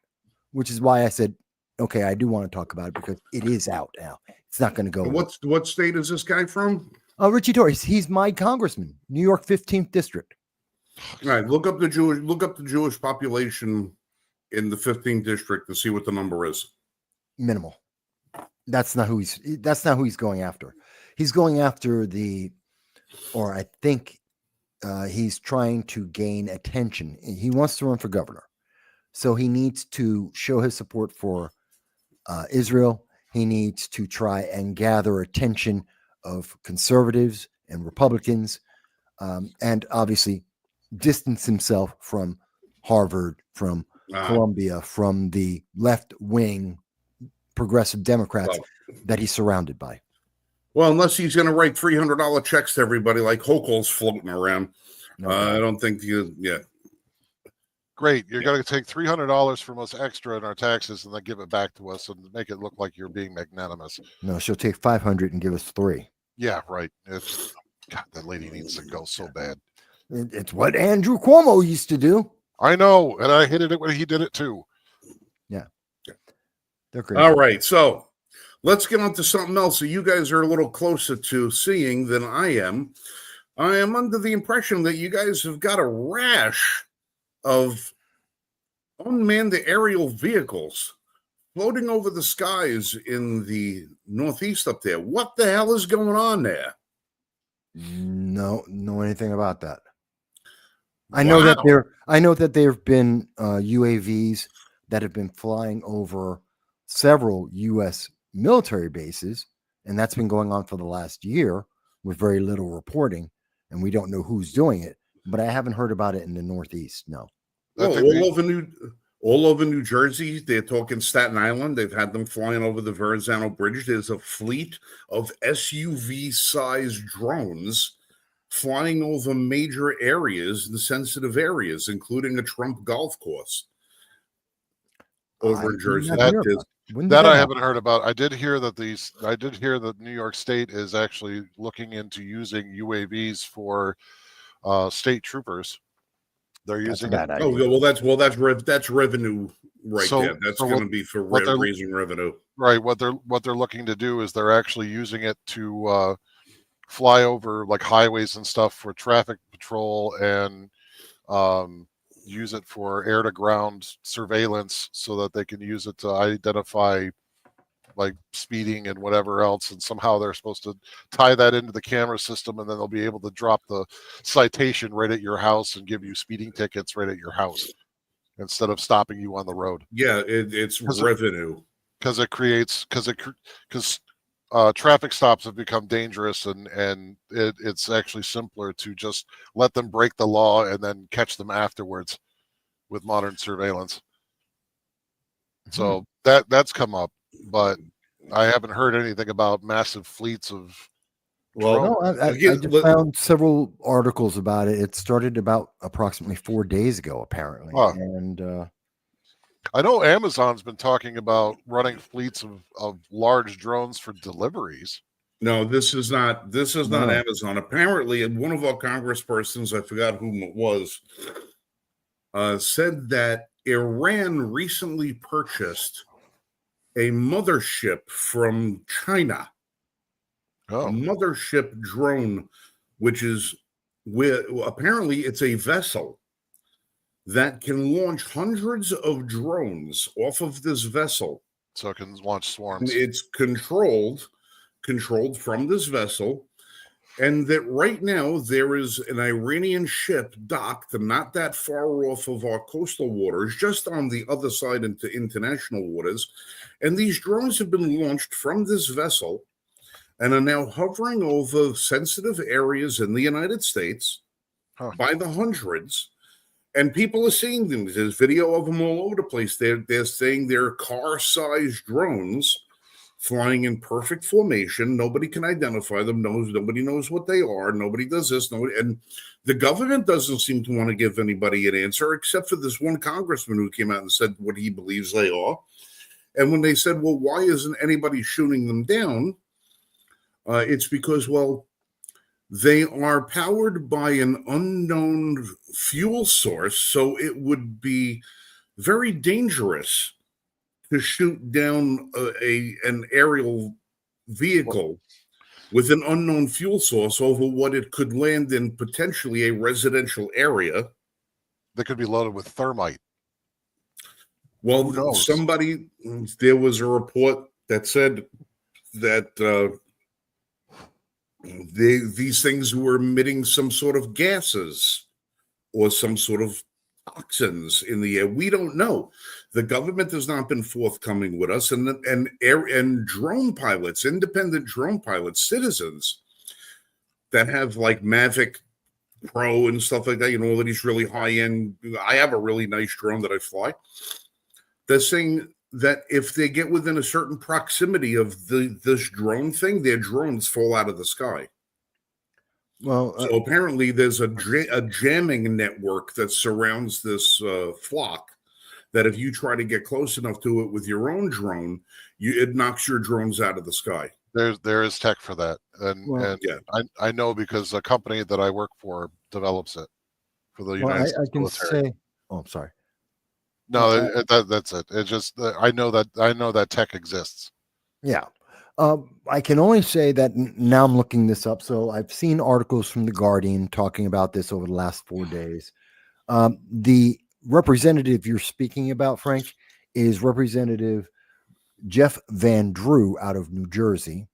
which is why I said, okay, I do want to talk about it because it is out now. It's not going to go. What state is this guy from? Richie Torres. He's my congressman, New York 15th district. All right, look up the Jewish population in the 15th district to see what the number is. Minimal. That's not who he's going after. He's going after I think he's trying to gain attention. He wants to run for governor. So he needs to show his support for Israel. He needs to try and gather attention of conservatives and Republicans, and obviously distance himself from Harvard, from Columbia, from the left-wing progressive Democrats that he's surrounded by. Well, unless he's going to write $300 checks to everybody like Hochul's floating around. No, I don't think Great. You're going to take $300 from us extra in our taxes and then give it back to us and make it look like you're being magnanimous. No, she'll take 500 and give us 3. Yeah, right. God, that lady needs to go so bad. It's what Andrew Cuomo used to do. I know, and I hated it when he did it too. Yeah. They're crazy. All right, so let's get on to something else that you guys are a little closer to seeing than I am. I am under the impression that you guys have got a rash of unmanned aerial vehicles floating over the skies in the Northeast up there. What the hell is going on there? No, know anything about that. I know that there have been UAVs that have been flying over several U.S. military bases, and that's been going on for the last year with very little reporting, and we don't know who's doing it. But I haven't heard about it in the Northeast. No. All over New Jersey, they're talking Staten Island. They've had them flying over the Verrazano Bridge. There's a fleet of SUV-sized drones flying over major areas, the sensitive areas, including a Trump golf course over in Jersey. That I haven't heard about. I did hear that New York State is actually looking into using UAVs for state troopers. They're using it. Well, that's revenue right there. That's going to be for raising revenue. Right. What they're looking to do is they're actually using it to fly over like highways and stuff for traffic patrol and use it for air to ground surveillance so that they can use it to identify like speeding and whatever else, and somehow they're supposed to tie that into the camera system, and then they'll be able to drop the citation right at your house and give you speeding tickets right at your house instead of stopping you on the road. Yeah, it's revenue because traffic stops have become dangerous, and it's actually simpler to just let them break the law and then catch them afterwards with modern surveillance. So that's come up, but I haven't heard anything about massive fleets of. Well, no, I just found several articles about it. It started about approximately 4 days ago, apparently, and I know Amazon's been talking about running fleets of large drones for deliveries. No, this is not Amazon. Apparently, one of our congresspersons, I forgot whom it was, said that Iran recently purchased a mothership from China. A mothership drone, which is apparently it's a vessel that can launch hundreds of drones off of this vessel. So it can launch swarms. It's controlled from this vessel. And that right now there is an Iranian ship docked not that far off of our coastal waters, just on the other side into international waters. And these drones have been launched from this vessel and are now hovering over sensitive areas in the United States by the hundreds. And people are seeing them. There's video of them all over the place. They're saying they're car-sized drones flying in perfect formation. Nobody can identify them. Nobody knows what they are. Nobody does this. And the government doesn't seem to want to give anybody an answer, except for this one congressman who came out and said what he believes they are. And when they said, well, why isn't anybody shooting them down? It's because, well, they are powered by an unknown fuel source, so it would be very dangerous to shoot down an aerial vehicle with an unknown fuel source over what it could land in potentially a residential area. They could be loaded with thermite. Well, Who knows? There was a report that said that these things were emitting some sort of gases or some sort of toxins in the air. We don't know. The government has not been forthcoming with us, and drone pilots, independent drone pilots, citizens that have like Mavic Pro and stuff like that, all of these really high end. I have a really nice drone that I fly. They're saying that if they get within a certain proximity of this drone thing, their drones fall out of the sky. Well, So apparently there's a jamming network that surrounds this flock that if you try to get close enough to it with your own drone, it knocks your drones out of the sky. There is tech for that. And yeah. I know because a company that I work for develops it for the United States I can military. say, oh, I'm sorry. No, that's it. It's just I know that tech exists. Yeah. I can only say that now I'm looking this up. So I've seen articles from The Guardian talking about this over the last 4 days. The representative you're speaking about, Frank, is Representative Jeff Van Drew out of New Jersey,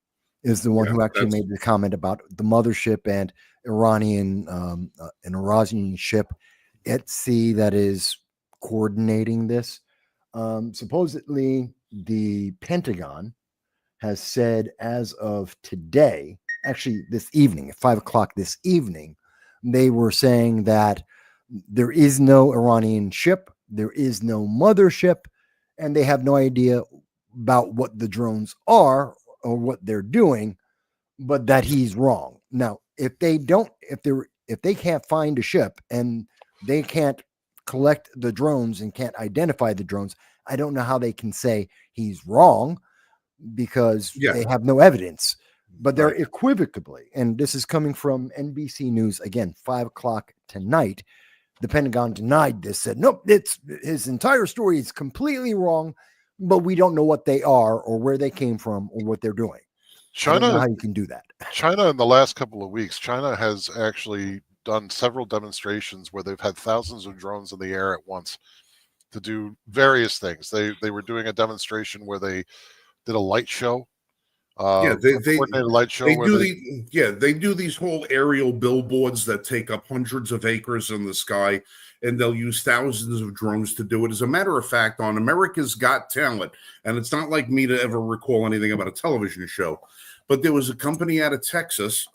is the one who actually made the comment about the mothership and an Iranian ship at sea that is coordinating this. Supposedly the Pentagon has said as of today, actually this evening at 5:00 this evening, they were saying that there is no Iranian ship, there is no mothership, and they have no idea about what the drones are or what they're doing, but that he's wrong. Now, if they can't find a ship and they can't collect the drones and can't identify the drones, I don't know how they can say he's wrong because they have no evidence. But they're equivocally, and this is coming from NBC News again, 5:00 tonight. The Pentagon denied this, said, nope, his entire story is completely wrong, but we don't know what they are or where they came from or what they're doing. I don't know how you can do that. China, in the last couple of weeks, China has actually done several demonstrations where they've had thousands of drones in the air at once to do various things. They were doing a demonstration where they did a light show. Coordinated light show. They do these whole aerial billboards that take up hundreds of acres in the sky, and they'll use thousands of drones to do it. As a matter of fact, on America's Got Talent, and it's not like me to ever recall anything about a television show, but there was a company out of Texas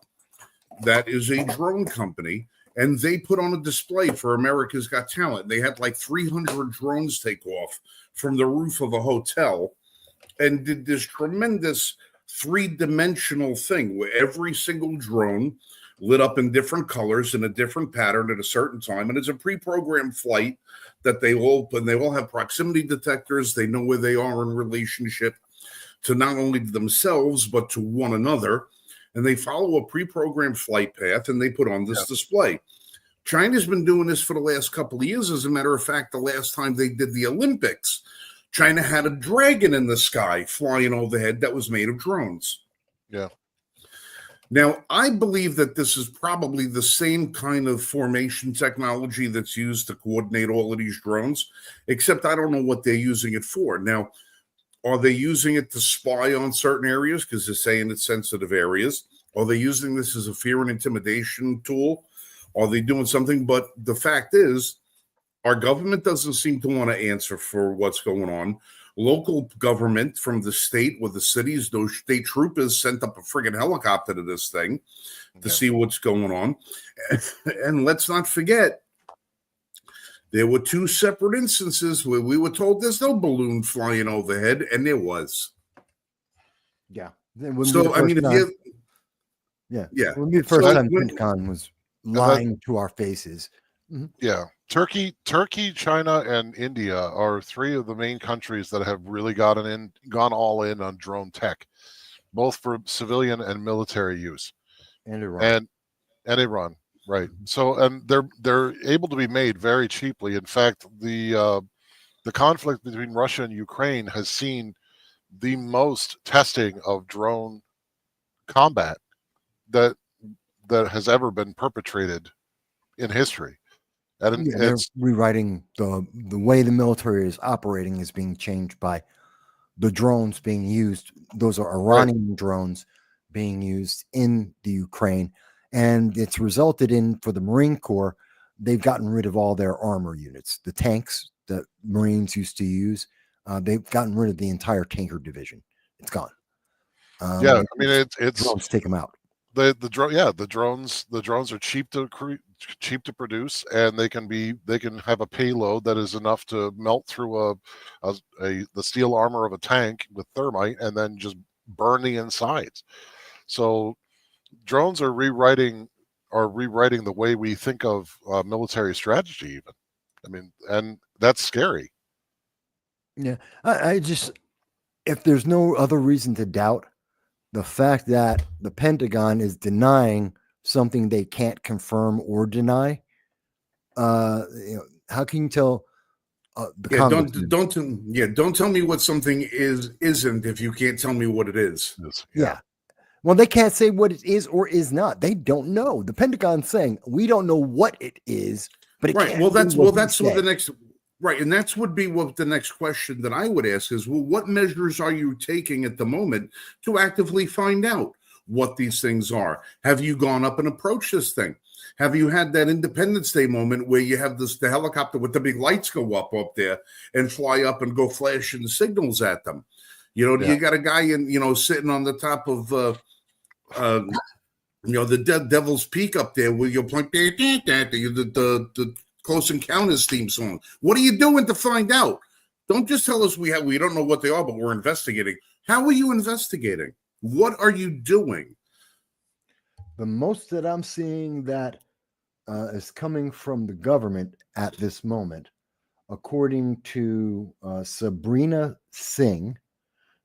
that is a drone company, and they put on a display for America's Got Talent. They had like 300 drones take off from the roof of a hotel and did this tremendous three-dimensional thing where every single drone lit up in different colors in a different pattern at a certain time, and it's a pre-programmed flight that they all have proximity detectors. They know where they are in relationship to not only themselves but to one another, and they follow a pre-programmed flight path, and they put on this display. China's been doing this for the last couple of years. As a matter of fact, the last time they did the Olympics, China had a dragon in the sky flying overhead that was made of drones. Yeah. Now, I believe that this is probably the same kind of formation technology that's used to coordinate all of these drones, except I don't know what they're using it for. Now, are they using it to spy on certain areas because they're saying it's sensitive areas? Are they using this as a fear and intimidation tool? Are they doing something? But the fact is, our government doesn't seem to want to answer for what's going on. Local government from the state with the cities, those state troopers sent up a friggin' helicopter to this thing to see what's going on. And let's not forget, there were two separate instances where we were told there's no balloon flying overhead, and there was. Yeah. It wouldn't be the So I first mean, if time. you, Yeah. yeah, It would be the So first that time when- Pentagon was that- lying to our faces. Yeah, Turkey, China, and India are three of the main countries that have really gone all in on drone tech, both for civilian and military use, And Iran. and Iran, right? So, and they're able to be made very cheaply. In fact, the conflict between Russia and Ukraine has seen the most testing of drone combat that has ever been perpetrated in history. And Yeah, they're it's rewriting the way the military is operating is being changed by the drones being used. Those are Iranian drones being used in the Ukraine, and it's resulted in, for the Marine Corps, they've gotten rid of all their armor units, the tanks that Marines used to use. They've gotten rid of the entire tanker division. It's gone. yeah, I mean it's drones take them out. the drone the drones are cheap to produce, and they can have a payload that is enough to melt through the steel armor of a tank with thermite and then just burn the insides. So drones are rewriting the way we think of military strategy even. I mean, and that's scary. Yeah, I just, if there's no other reason to doubt the fact that the Pentagon is denying something they can't confirm or deny, how can you tell the yeah, congressman? don't tell me what something isn't if you can't tell me what it is. Yeah. Well, they can't say what it is or is not. They don't know. The Pentagon's saying we don't know what it is, but it Right. can't Well, be that's what what the next right, and that's would be what the next question that I would ask is, well, what measures are you taking at the moment to actively find out what these things are? Have you gone up and approached this thing? Have you had that Independence Day moment where you have the helicopter with the big lights go up there and fly up and go flashing signals at them? You got a guy sitting on the top of the Devil's Peak up there where you're playing the Close Encounters theme song. What are you doing to find out? Don't just tell us we don't know what they are, but we're investigating. How are you investigating? What are you doing? The most that I'm seeing that is coming from the government at this moment, according to Sabrina Singh,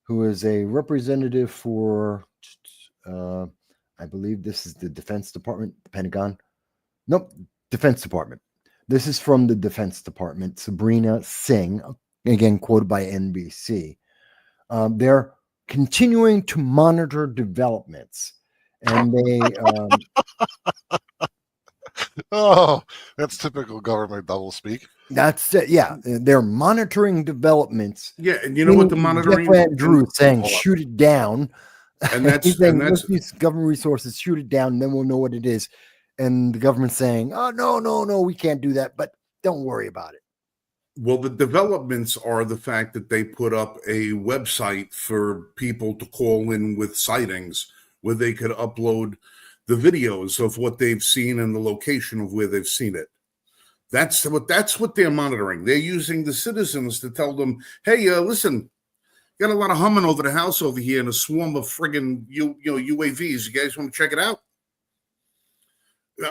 who is a representative for, I believe this is the Defense Department, the Pentagon. Nope, Defense Department. This is from the Defense Department, Sabrina Singh, again quoted by NBC. They're continuing to monitor developments, and they Oh, that's typical government doublespeak. that's it. Yeah, they're monitoring developments. Yeah, and you know what the monitoring? Jeff Andrew is saying, shoot it down. And that's He's saying, and that's let's use government resources, shoot it down, and then we'll know what it is. And the government's saying, oh, no, we can't do that, but don't worry about it. well, the developments are the fact that they put up a website for people to call in with sightings where they could upload the videos of what they've seen and the location of where they've seen it. That's what they're monitoring. They're using the citizens to tell them, hey, listen, got a lot of humming over the house over here and a swarm of friggin' UAVs. You guys want to check it out?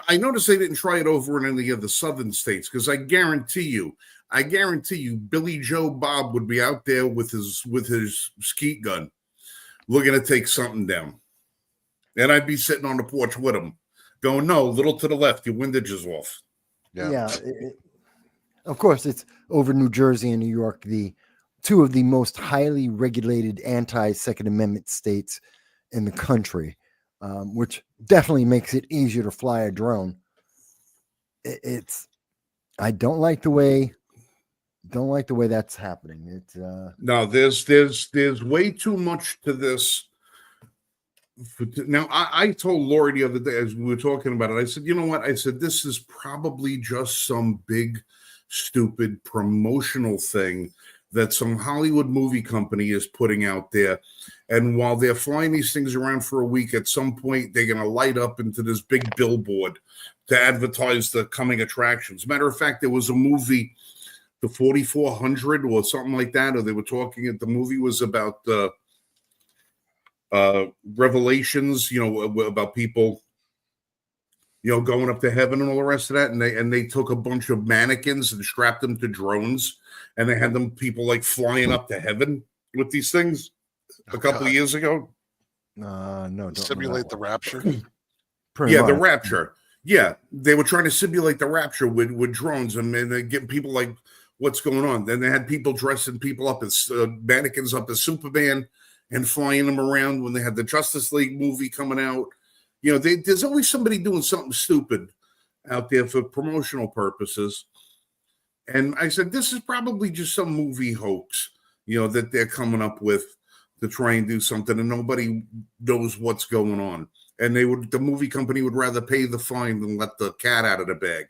I noticed they didn't try it over in any of the southern states because I guarantee you, Billy Joe Bob would be out there with his skeet gun, looking to take something down, and I'd be sitting on the porch with him, going, "No, a little to the left, your windage is off." Yeah. Of course, it's over New Jersey and New York, the two of the most highly regulated anti-Second Amendment states in the country, which definitely makes it easier to fly a drone. I don't like the way that's happening. No, there's way too much to this. Now, I told Lori the other day as we were talking about it, I said, you know what? I said, this is probably just some big, stupid promotional thing that some Hollywood movie company is putting out there. And while they're flying these things around for a week, at some point, they're going to light up into this big billboard to advertise the coming attractions. Matter of fact, there was a movie, the 4400 or something like that, or they were talking, the movie was about revelations, about people, going up to heaven and all the rest of that. And they took a bunch of mannequins and strapped them to drones, and they had people like flying up to heaven with these things a couple of years ago. No, don't Simulate the rapture. Yeah, the rapture. Yeah, they were trying to simulate the rapture with drones, and they're getting people like, what's going on? Then they had people dressing people up as mannequins up as Superman and flying them around when they had the Justice League movie coming out. There's always somebody doing something stupid out there for promotional purposes. And I said, this is probably just some movie hoax, that they're coming up with to try and do something, and nobody knows what's going on. And the movie company would rather pay the fine than let the cat out of the bag.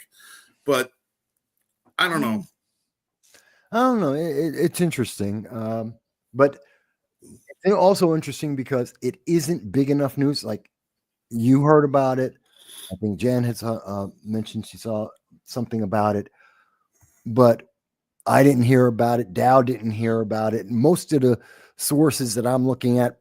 But I don't know. It's interesting. But it's also interesting because it isn't big enough news. Like, you heard about it. I think Jan has mentioned she saw something about it, but I didn't hear about it. Dow didn't hear about it. Most of the sources that I'm looking at,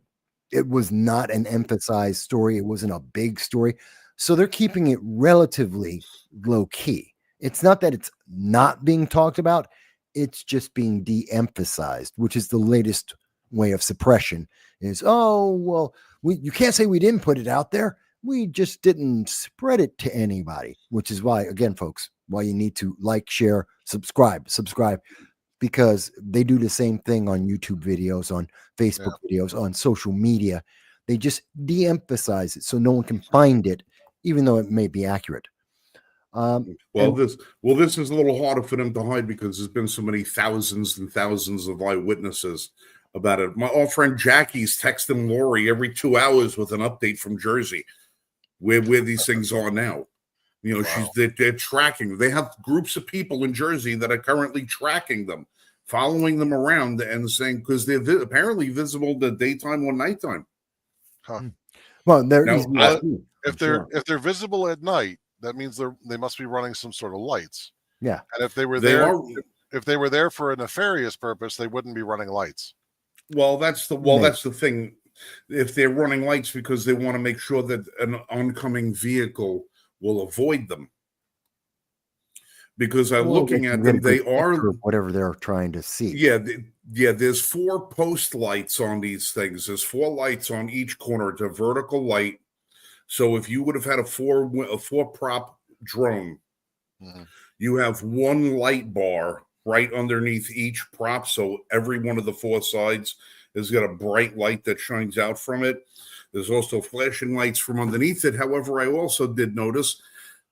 it was not an emphasized story. It wasn't a big story. So they're keeping it relatively low key. It's not that it's not being talked about. It's just being de-emphasized, which is the latest way of suppression is, you can't say we didn't put it out there. We just didn't spread it to anybody, which is why, again, folks, why you need to like, share, subscribe, because they do the same thing on YouTube videos, on Facebook videos, on social media. They just de-emphasize it so no one can find it, even though it may be accurate. This is a little harder for them to hide because there's been so many thousands and thousands of eyewitnesses about it. My old friend Jackie's texting Lori every 2 hours with an update from Jersey, where these things are now. Wow. They're tracking. They have groups of people in Jersey that are currently tracking them, following them around, and saying, because they're apparently visible the daytime or nighttime. Huh. Well, if they're visible at night, that means they must be running some sort of lights. Yeah. And if they were there for a nefarious purpose, they wouldn't be running lights. Well, that's the thing. If they're running lights because they want to make sure that an oncoming vehicle will avoid them. Because I'm looking at them, they are whatever they're trying to see. Yeah, there's 4 post lights on these things. There's 4 lights on each corner. It's a vertical light. So if you would have had a 4 prop drone, you have 1 light bar right underneath each prop. So every one of the 4 sides has got a bright light that shines out from it. There's also flashing lights from underneath it. However, I also did notice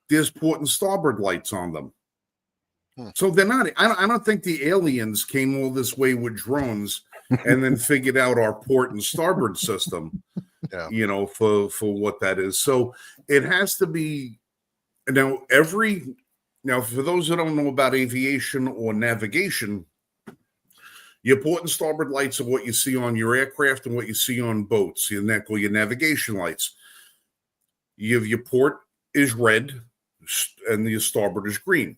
there's port and starboard lights on them. So they're not, I don't think the aliens came all this way with drones and then figured out our port and starboard system, for what that is. So it has to be now for those who don't know about aviation or navigation, your port and starboard lights are what you see on your aircraft and what you see on boats. Your navigation lights. Your port is red and your starboard is green.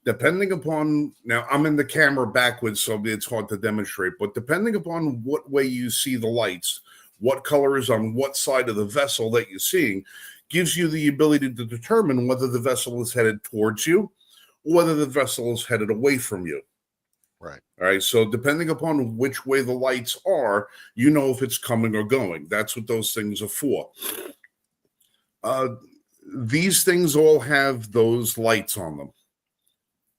Depending upon, now I'm in the camera backwards, so it's hard to demonstrate, but depending upon what way you see the lights, what color is on what side of the vessel that you're seeing, gives you the ability to determine whether the vessel is headed towards you or whether the vessel is headed away from you. Right. All right. So depending upon which way the lights are, if it's coming or going. That's what those things are for. These things all have those lights on them.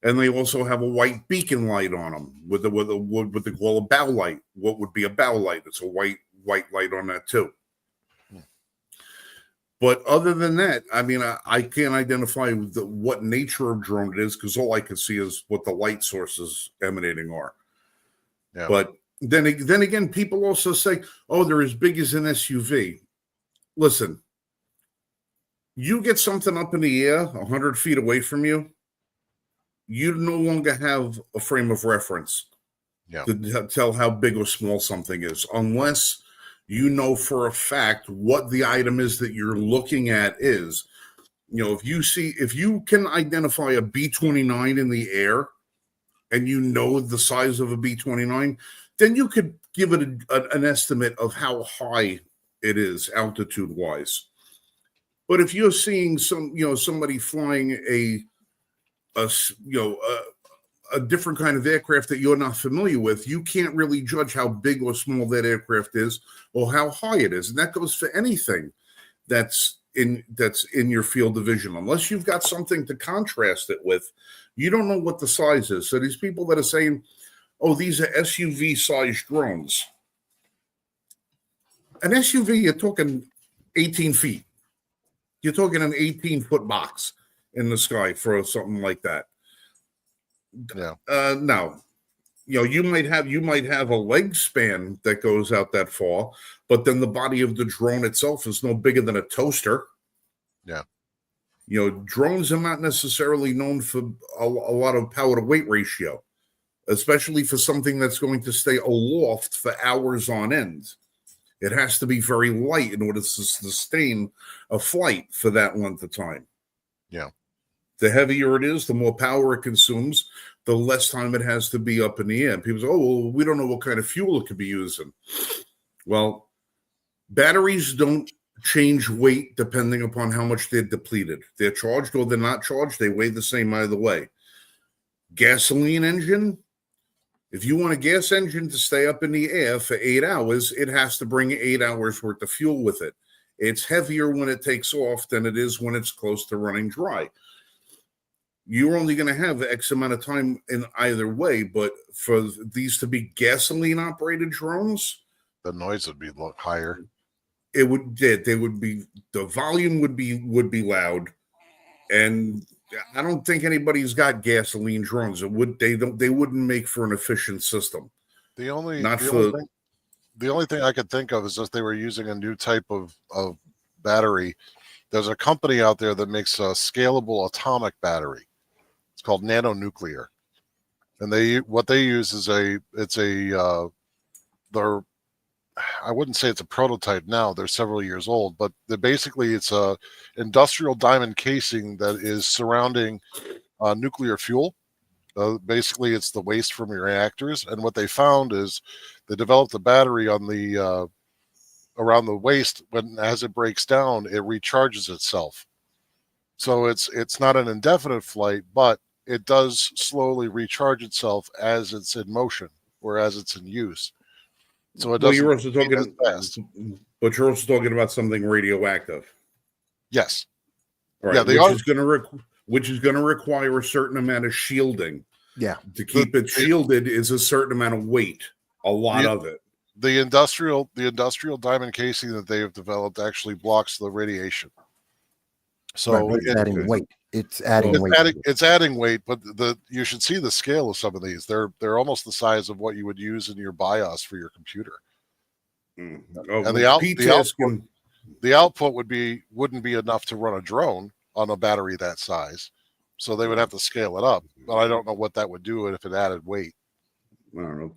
And they also have a white beacon light on them with what they call a bow light. What would be a bow light? It's a white light on that too. But other than that, I mean, I can't identify what nature of drone it is because all I can see is what the light sources emanating are. Yeah. But then again, people also say, "Oh, they're as big as an SUV." Listen, you get something up in the air 100 feet away from you, you no longer have a frame of reference to tell how big or small something is, unless you know for a fact what the item is that you're looking at is. If you can identify a B-29 in the air and you know the size of a B-29, then you could give it an estimate of how high it is altitude wise. But if you're seeing somebody flying a different kind of aircraft that you're not familiar with, you can't really judge how big or small that aircraft is or how high it is. And that goes for anything that's in your field of vision. Unless you've got something to contrast it with, you don't know what the size is. So these people that are saying, oh, these are SUV-sized drones. An SUV, you're talking 18 feet. You're talking an 18-foot box in the sky for something like that. Yeah. Now, you might have a leg span that goes out that far, but then the body of the drone itself is no bigger than a toaster. Yeah. Drones are not necessarily known for a lot of power to weight ratio, especially for something that's going to stay aloft for hours on end. It has to be very light in order to sustain a flight for that length of time. Yeah. The heavier it is, the more power it consumes, the less time it has to be up in the air. People say, oh, well, we don't know what kind of fuel it could be using. Well, batteries don't change weight depending upon how much they're depleted. They're charged or they're not charged. They weigh the same either way. Gasoline engine, if you want a gas engine to stay up in the air for 8 hours, it has to bring 8 hours worth of fuel with it. It's heavier when it takes off than it is when it's close to running dry. You're only going to have X amount of time in either way, but for these to be gasoline-operated drones, the noise would be higher. They would be, the volume would be loud, and I don't think anybody's got gasoline drones. They wouldn't make for an efficient system. The only thing I could think of is if they were using a new type of battery. There's a company out there that makes a scalable atomic battery. It's called nanonuclear, and what they use is I wouldn't say it's a prototype now. They're several years old, but basically it's a industrial diamond casing that is surrounding nuclear fuel. Basically, it's the waste from your reactors. And what they found is they developed a battery on the around the waste. As it breaks down, it recharges itself. So it's not an indefinite flight, but it does slowly recharge itself as it's in motion or as it's in use. So it doesn't. You're also talking, but you're also talking about something radioactive. Yes. Right. Yeah, which is going to require a certain amount of shielding. Yeah. To keep it shielded is a certain amount of weight. A lot of it. The industrial diamond casing that they have developed actually blocks the radiation. So it's adding weight. It's adding weight. It's adding weight, but you should see the scale of some of these. They're almost the size of what you would use in your BIOS for your computer. And the output wouldn't be enough to run a drone on a battery that size. So they would have to scale it up. But I don't know what that would do if it added weight. I don't know.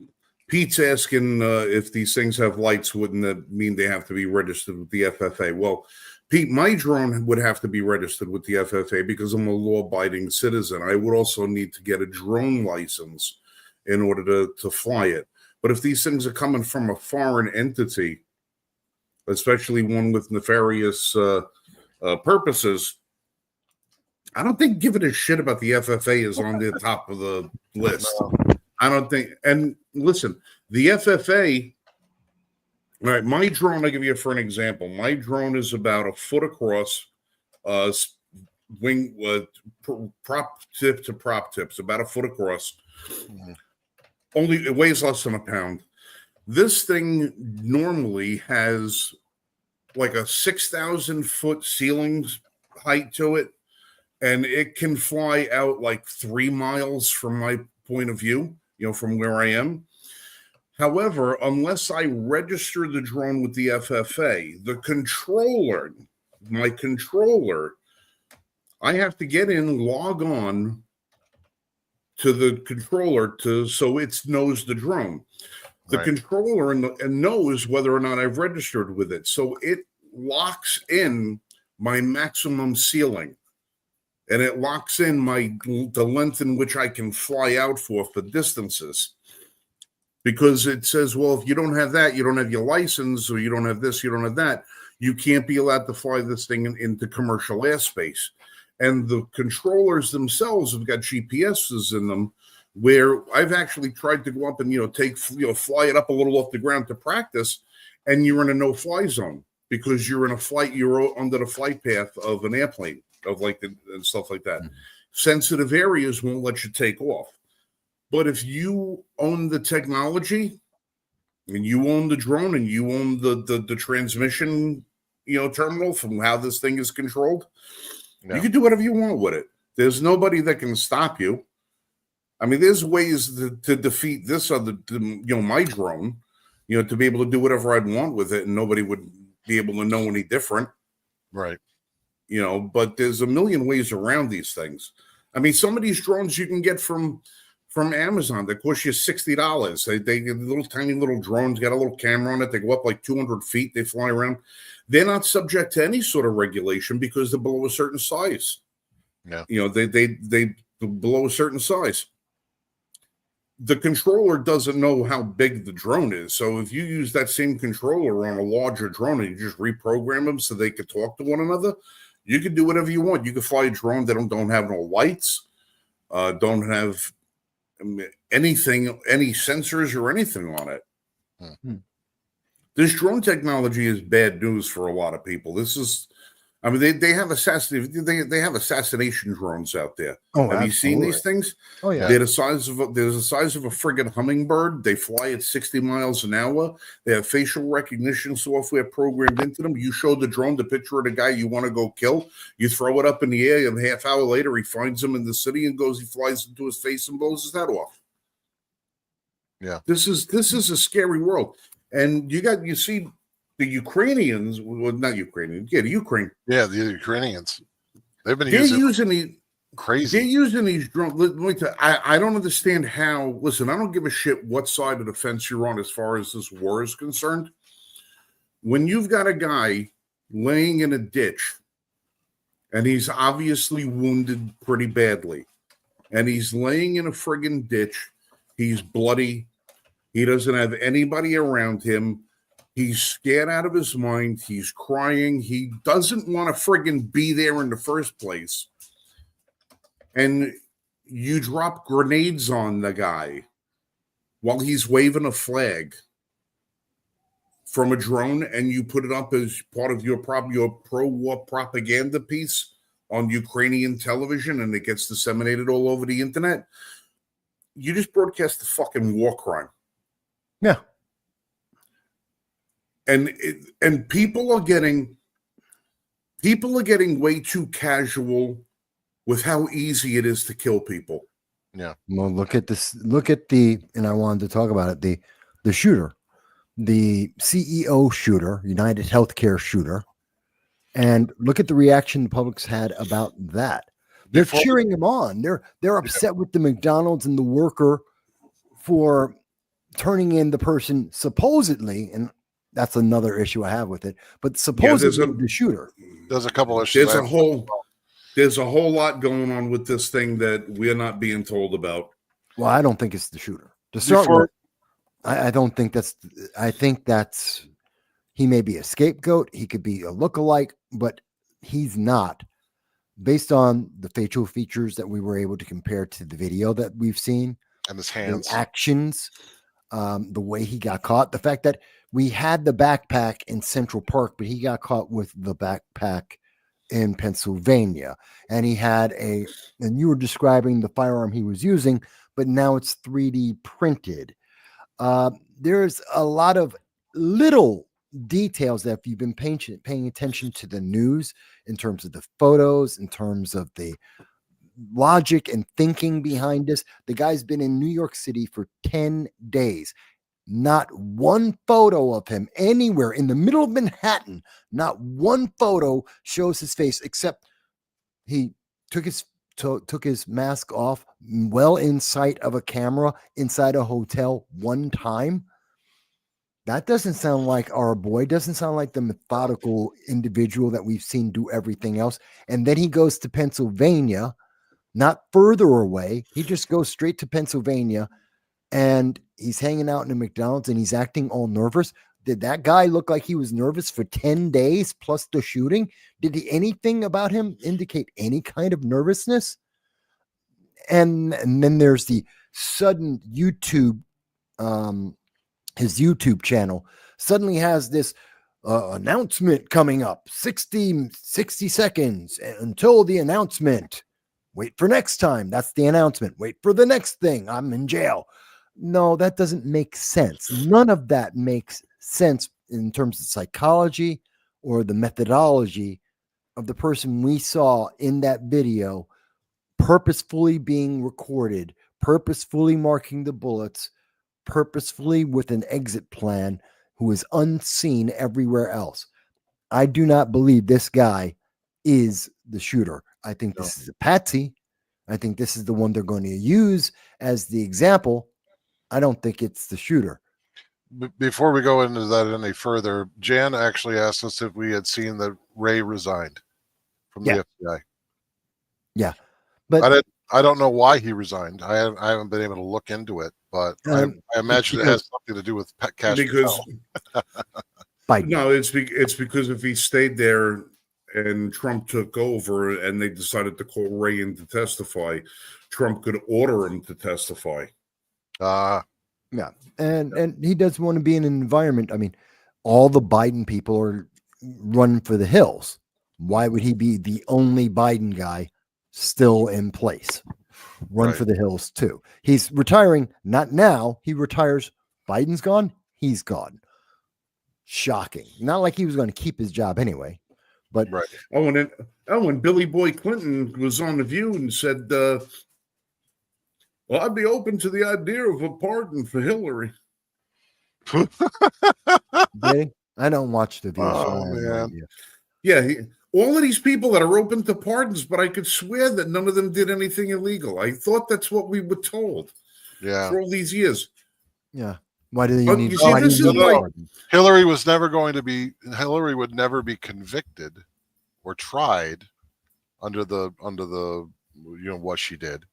Pete's asking if these things have lights, wouldn't that mean they have to be registered with the FFA? Well, Pete, my drone would have to be registered with the FFA because I'm a law-abiding citizen. I would also need to get a drone license in order to fly it. But if these things are coming from a foreign entity, especially one with nefarious purposes, I don't think giving a shit about the FFA is on the top of the list. I don't think. And listen, the FFA. All right, my drone, I'll give you for an example. My drone is about a foot across, wing prop tip to prop tips, about a foot across. Mm-hmm. Only it weighs less than a pound. This thing normally has like a 6,000 foot ceiling height to it, and it can fly out like 3 miles from my point of view, from where I am. However, unless I register the drone with the FFA, my controller, I have to get in, log on to the controller so it knows the drone. The controller and knows whether or not I've registered with it. So it locks in my maximum ceiling, and it locks in the length in which I can fly out for distances. because it says, well, if you don't have that, you don't have your license, or you don't have this, you don't have that, you can't be allowed to fly this thing into commercial airspace. And the controllers themselves have got GPSs in them, where I've actually tried to go up and fly it up a little off the ground to practice, and you're in a no-fly zone because you're in a flight, you're under the flight path of an airplane, and stuff like that. Mm-hmm. Sensitive areas won't let you take off. But if you own the technology and you own the drone and you own the transmission, terminal from how this thing is controlled, you can do whatever you want with it. There's nobody that can stop you. I mean, there's ways to defeat this other, my drone, to be able to do whatever I'd want with it, and nobody would be able to know any different. Right. But there's a million ways around these things. I mean, some of these drones you can get from Amazon that cost you $60. They little tiny little drones, got a little camera on it. They go up like 200 feet. They fly around. They're not subject to any sort of regulation because they're below a certain size. Yeah. They below a certain size. The controller doesn't know how big the drone is. So if you use that same controller on a larger drone and you just reprogram them so they could talk to one another, you can do whatever you want. You can fly a drone that don't have no lights, don't have anything, any sensors or anything on it. Hmm. This drone technology is bad news for a lot of people. This is, I mean, they have assassination drones out there. Oh, have you seen these things? Oh yeah, they're the size of a friggin' hummingbird. They fly at 60 miles an hour. They have facial recognition software programmed into them. You show the drone the picture of the guy you want to go kill. You throw it up in the air, and a half hour later, he finds him in the city and he flies into his face and blows his head off. Yeah, this is a scary world, and you see. The Ukrainians, well, not Ukrainians, the Ukraine. Yeah, the Ukrainians. They're using these crazy. They're using these drones. Let me tell you, I don't understand how. Listen, I don't give a shit what side of the fence you're on as far as this war is concerned. When you've got a guy laying in a ditch, and he's obviously wounded pretty badly, and he's laying in a friggin' ditch, he's bloody, he doesn't have anybody around him. He's scared out of his mind. He's crying. He doesn't want to friggin' be there in the first place. And you drop grenades on the guy while he's waving a flag from a drone, and you put it up as part of your pro-war propaganda piece on Ukrainian television, and it gets disseminated all over the internet. You just broadcast the fucking war crime. Yeah. And people are getting way too casual with how easy it is to kill people. Yeah. Well, look at this. Look at and I wanted to talk about it. The shooter, the CEO shooter, United Healthcare shooter, and look at the reaction the public's had about that. They're cheering him on. They're upset with the McDonald's and the worker for turning in the person supposedly, and that's another issue I have with it. But supposedly the shooter. There's a couple of issues. There's a whole lot going on with this thing that we're not being told about. Well, I don't think it's the shooter. To start with, I don't think that's. I think that's. He may be a scapegoat. He could be a lookalike, but he's not. Based on the facial features that we were able to compare to the video that we've seen, and his hands, the actions, the way he got caught, the fact that we had the backpack in Central Park, but he got caught with the backpack in Pennsylvania. And he had and you were describing the firearm he was using, but now it's 3D printed. There's a lot of little details that if you've been paying attention to the news in terms of the photos, in terms of the logic and thinking behind this, the guy's been in New York City for 10 days. Not one photo of him anywhere in the middle of Manhattan. Not one photo shows his face, except he took his mask off well in sight of a camera inside a hotel one time. That doesn't sound like our boy. Doesn't sound like the methodical individual that we've seen do everything else. And then he goes to Pennsylvania, not further away. He just goes straight to Pennsylvania, and he's hanging out in a McDonald's and he's acting all nervous. Did that guy look like he was nervous for 10 days plus the shooting? Did anything about him indicate any kind of nervousness? And then there's the sudden YouTube, his YouTube channel suddenly has this announcement coming up, 60 seconds until the announcement. Wait for next time. That's the announcement. Wait for the next thing. I'm in jail. No, that doesn't make sense. None of that makes sense in terms of psychology or the methodology of the person we saw in that video, purposefully being recorded, purposefully marking the bullets, purposefully with an exit plan, who is unseen everywhere else. I do not believe this guy is the shooter. I think this is a patsy. I think this is the one they're going to use as the example. I don't think it's the shooter. Before we go into that any further, Jan actually asked us if we had seen that Ray resigned from the FBI. Yeah, but I don't know why he resigned. I haven't been able to look into it, but I imagine it has something to do with cash. Because no, it's because if he stayed there and Trump took over and they decided to call Ray in to testify, Trump could order him to testify. Yeah, and he does want to be in an environment. I mean, all the Biden people are running for the hills. Why would he be the only Biden guy still in place? Run for the hills too. He's retiring, not now. He retires. Biden's gone. He's gone. Shocking. Not like he was going to keep his job anyway. But when Billy Boy Clinton was on The View and said, well, I'd be open to the idea of a pardon for Hillary. I don't watch The View. Oh, man. Yeah, all of these people that are open to pardons, but I could swear that none of them did anything illegal. I thought that's what we were told. For all these years. Yeah. Why do you need? Hillary was never going to be. Hillary would never be convicted or tried under the what she did.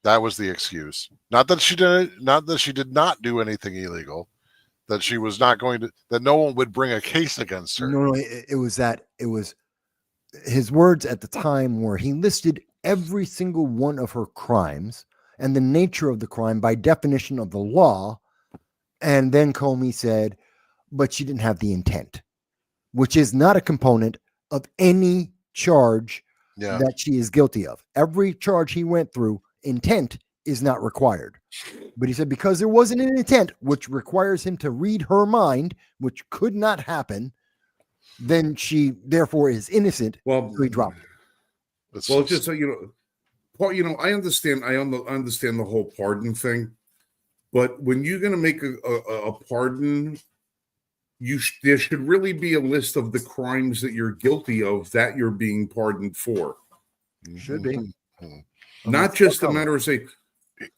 That was the excuse. Not that she did. Not that she did not do anything illegal. That she was not going to. That no one would bring a case against her. No. It was his words at the time where he listed every single one of her crimes and the nature of the crime by definition of the law. And then Comey said, but she didn't have the intent, which is not a component of any charge that she is guilty of. Every charge he went through, intent is not required. But he said, because there wasn't an intent, which requires him to read her mind, which could not happen, then she therefore is innocent. Well, so he dropped it. Well, just so I understand the whole pardon thing. But when you're going to make a pardon, there should really be a list of the crimes that you're guilty of that you're being pardoned for. Should be. Not just a matter of saying.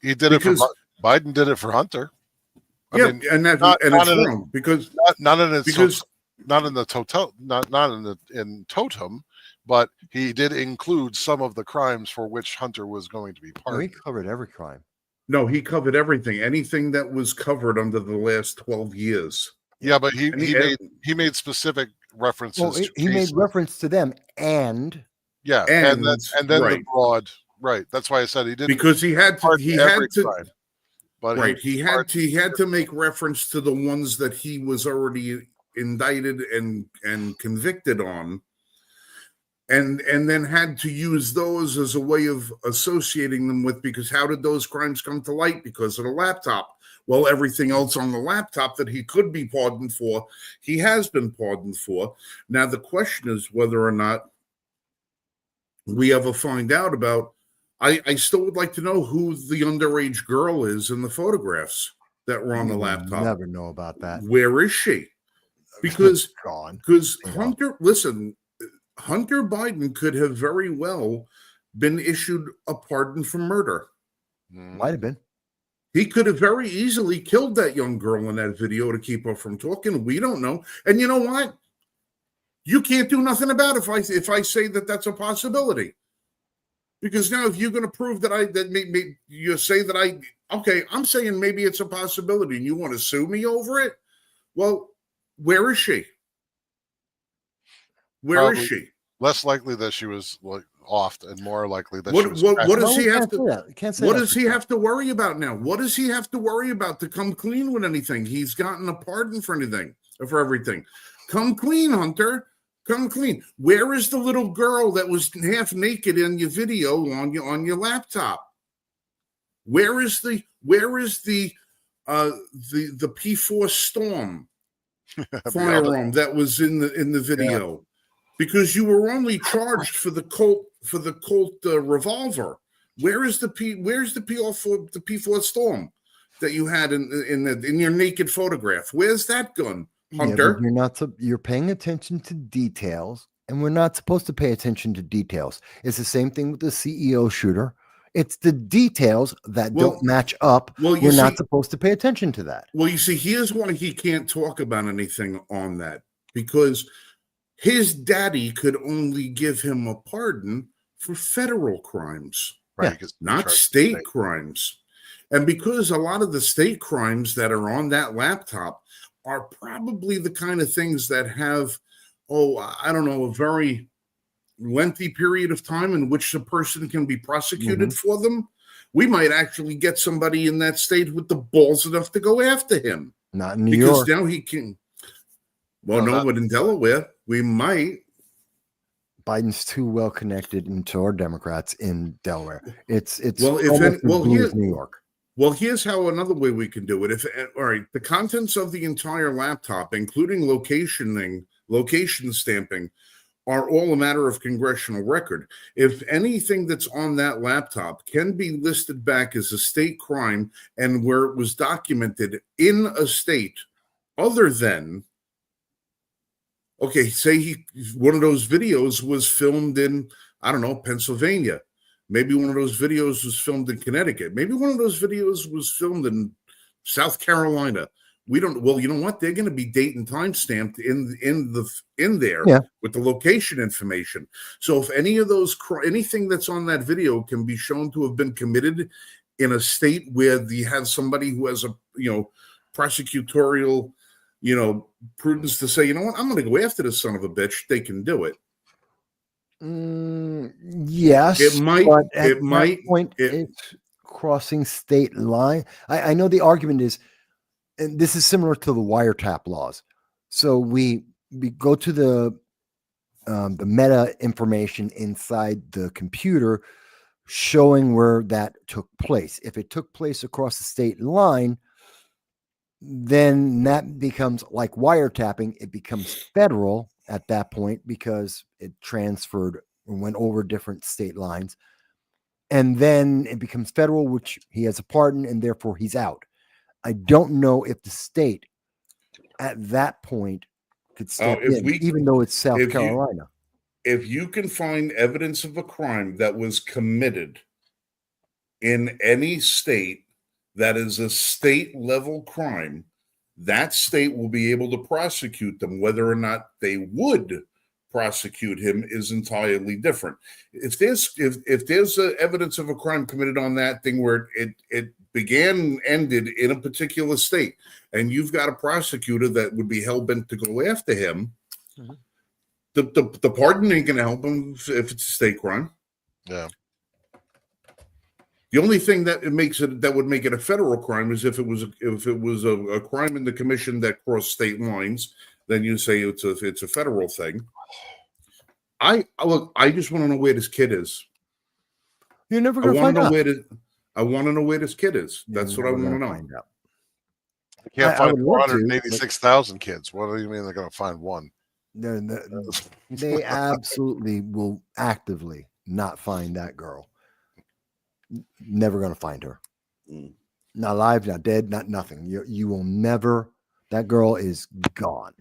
He did it for Biden. Did it for Hunter. And it's wrong because not in totem, but he did include some of the crimes for which Hunter was going to be pardoned. He covered every crime. No, he covered everything. Anything that was covered under the last 12 years. Yeah, but he made specific references. Well, he made reference to them and then the broad. Right. That's why I said he didn't, because he had to make reference to the ones that he was already indicted and convicted on. And then had to use those as a way of associating them with, because how did those crimes come to light? Because of the laptop. Well, everything else on the laptop that he could be pardoned for, he has been pardoned for. Now, the question is whether or not we ever find out about, I still would like to know who the underage girl is in the photographs that were on the laptop. Never know about that. Where is she? Because Hunter Biden could have very well been issued a pardon for murder. Might have been. He could have very easily killed that young girl in that video to keep her from talking. We don't know. And you know what? You can't do nothing about it if I say that that's a possibility. Because now if you're going to prove that you say that Okay, I'm saying maybe it's a possibility and you want to sue me over it. Well, where is she? Where is Probably she? less likely that she was like off, and more likely that What she was. what does No, he we have can't to? say that. We can't say What that does for he sure. have to worry about now? What does he have to worry about to come clean with anything? He's gotten a pardon for anything, for everything. Come clean, Hunter. Come clean. Where is the little girl that was half naked in your video on your laptop? Where is the P4 Storm firearm that was in the video? Yeah. Because you were only charged for the Colt revolver. Where's the P4 Storm that you had in your naked photograph? Where's that gun, Hunter? Yeah, but you're paying attention to details, and we're not supposed to pay attention to details. It's the same thing with the CEO shooter. It's the details that don't match up. We're not supposed to pay attention to that. Well, you see, here's why he can't talk about anything on that, because his daddy could only give him a pardon for federal crimes, right? Not state crimes. And because a lot of the state crimes that are on that laptop are probably the kind of things that have, I don't know, a very lengthy period of time in which the person can be prosecuted for them, we might actually get somebody in that state with the balls enough to go after him. Not in New York. Because now he can. Well, no, but in Delaware, we might. Biden's too well connected, and so are Democrats in Delaware. It's New York. Well, here's how another way we can do it. All right, the contents of the entire laptop, including location stamping, are all a matter of congressional record. If anything that's on that laptop can be listed back as a state crime and where it was documented in a state other than, okay, say one of those videos was filmed in, I don't know, Pennsylvania. Maybe one of those videos was filmed in Connecticut. Maybe one of those videos was filmed in South Carolina. We don't. Well, you know what? They're going to be date and time stamped in there with the location information. So if anything that's on that video can be shown to have been committed in a state where you have somebody who has a prosecutorial prudence to say, you know what, I'm going to go after this son of a bitch, they can do it. Yes, it might. But at that point, it's crossing state line. I know the argument is. And this is similar to the wiretap laws. So we go to the meta information inside the computer showing where that took place. If it took place across the state line, then that becomes like wiretapping. It becomes federal at that point because it transferred and went over different state lines. And then it becomes federal, which he has a pardon, and therefore he's out. I don't know if the state at that point could step in, even though it's South Carolina. If you can find evidence of a crime that was committed in any state that is a state level crime, that state will be able to prosecute them. Whether or not they would prosecute him is entirely different. If there's evidence of a crime committed on that thing where it began and ended in a particular state, and you've got a prosecutor that would be hell-bent to go after him, the pardon ain't going to help him if it's a state crime. Yeah. The only thing that would make it a federal crime is if it was a crime in the commission that crossed state lines. Then you say it's a federal thing. I just want to know where this kid is. You're never going to find out. I want to know where this kid is. That's what I want to know. They can't find 486,000 kids. What do you mean they're going to find one? They absolutely will actively not find that girl. Never going to find her. Not alive, not dead, not nothing. You will never. That girl is gone.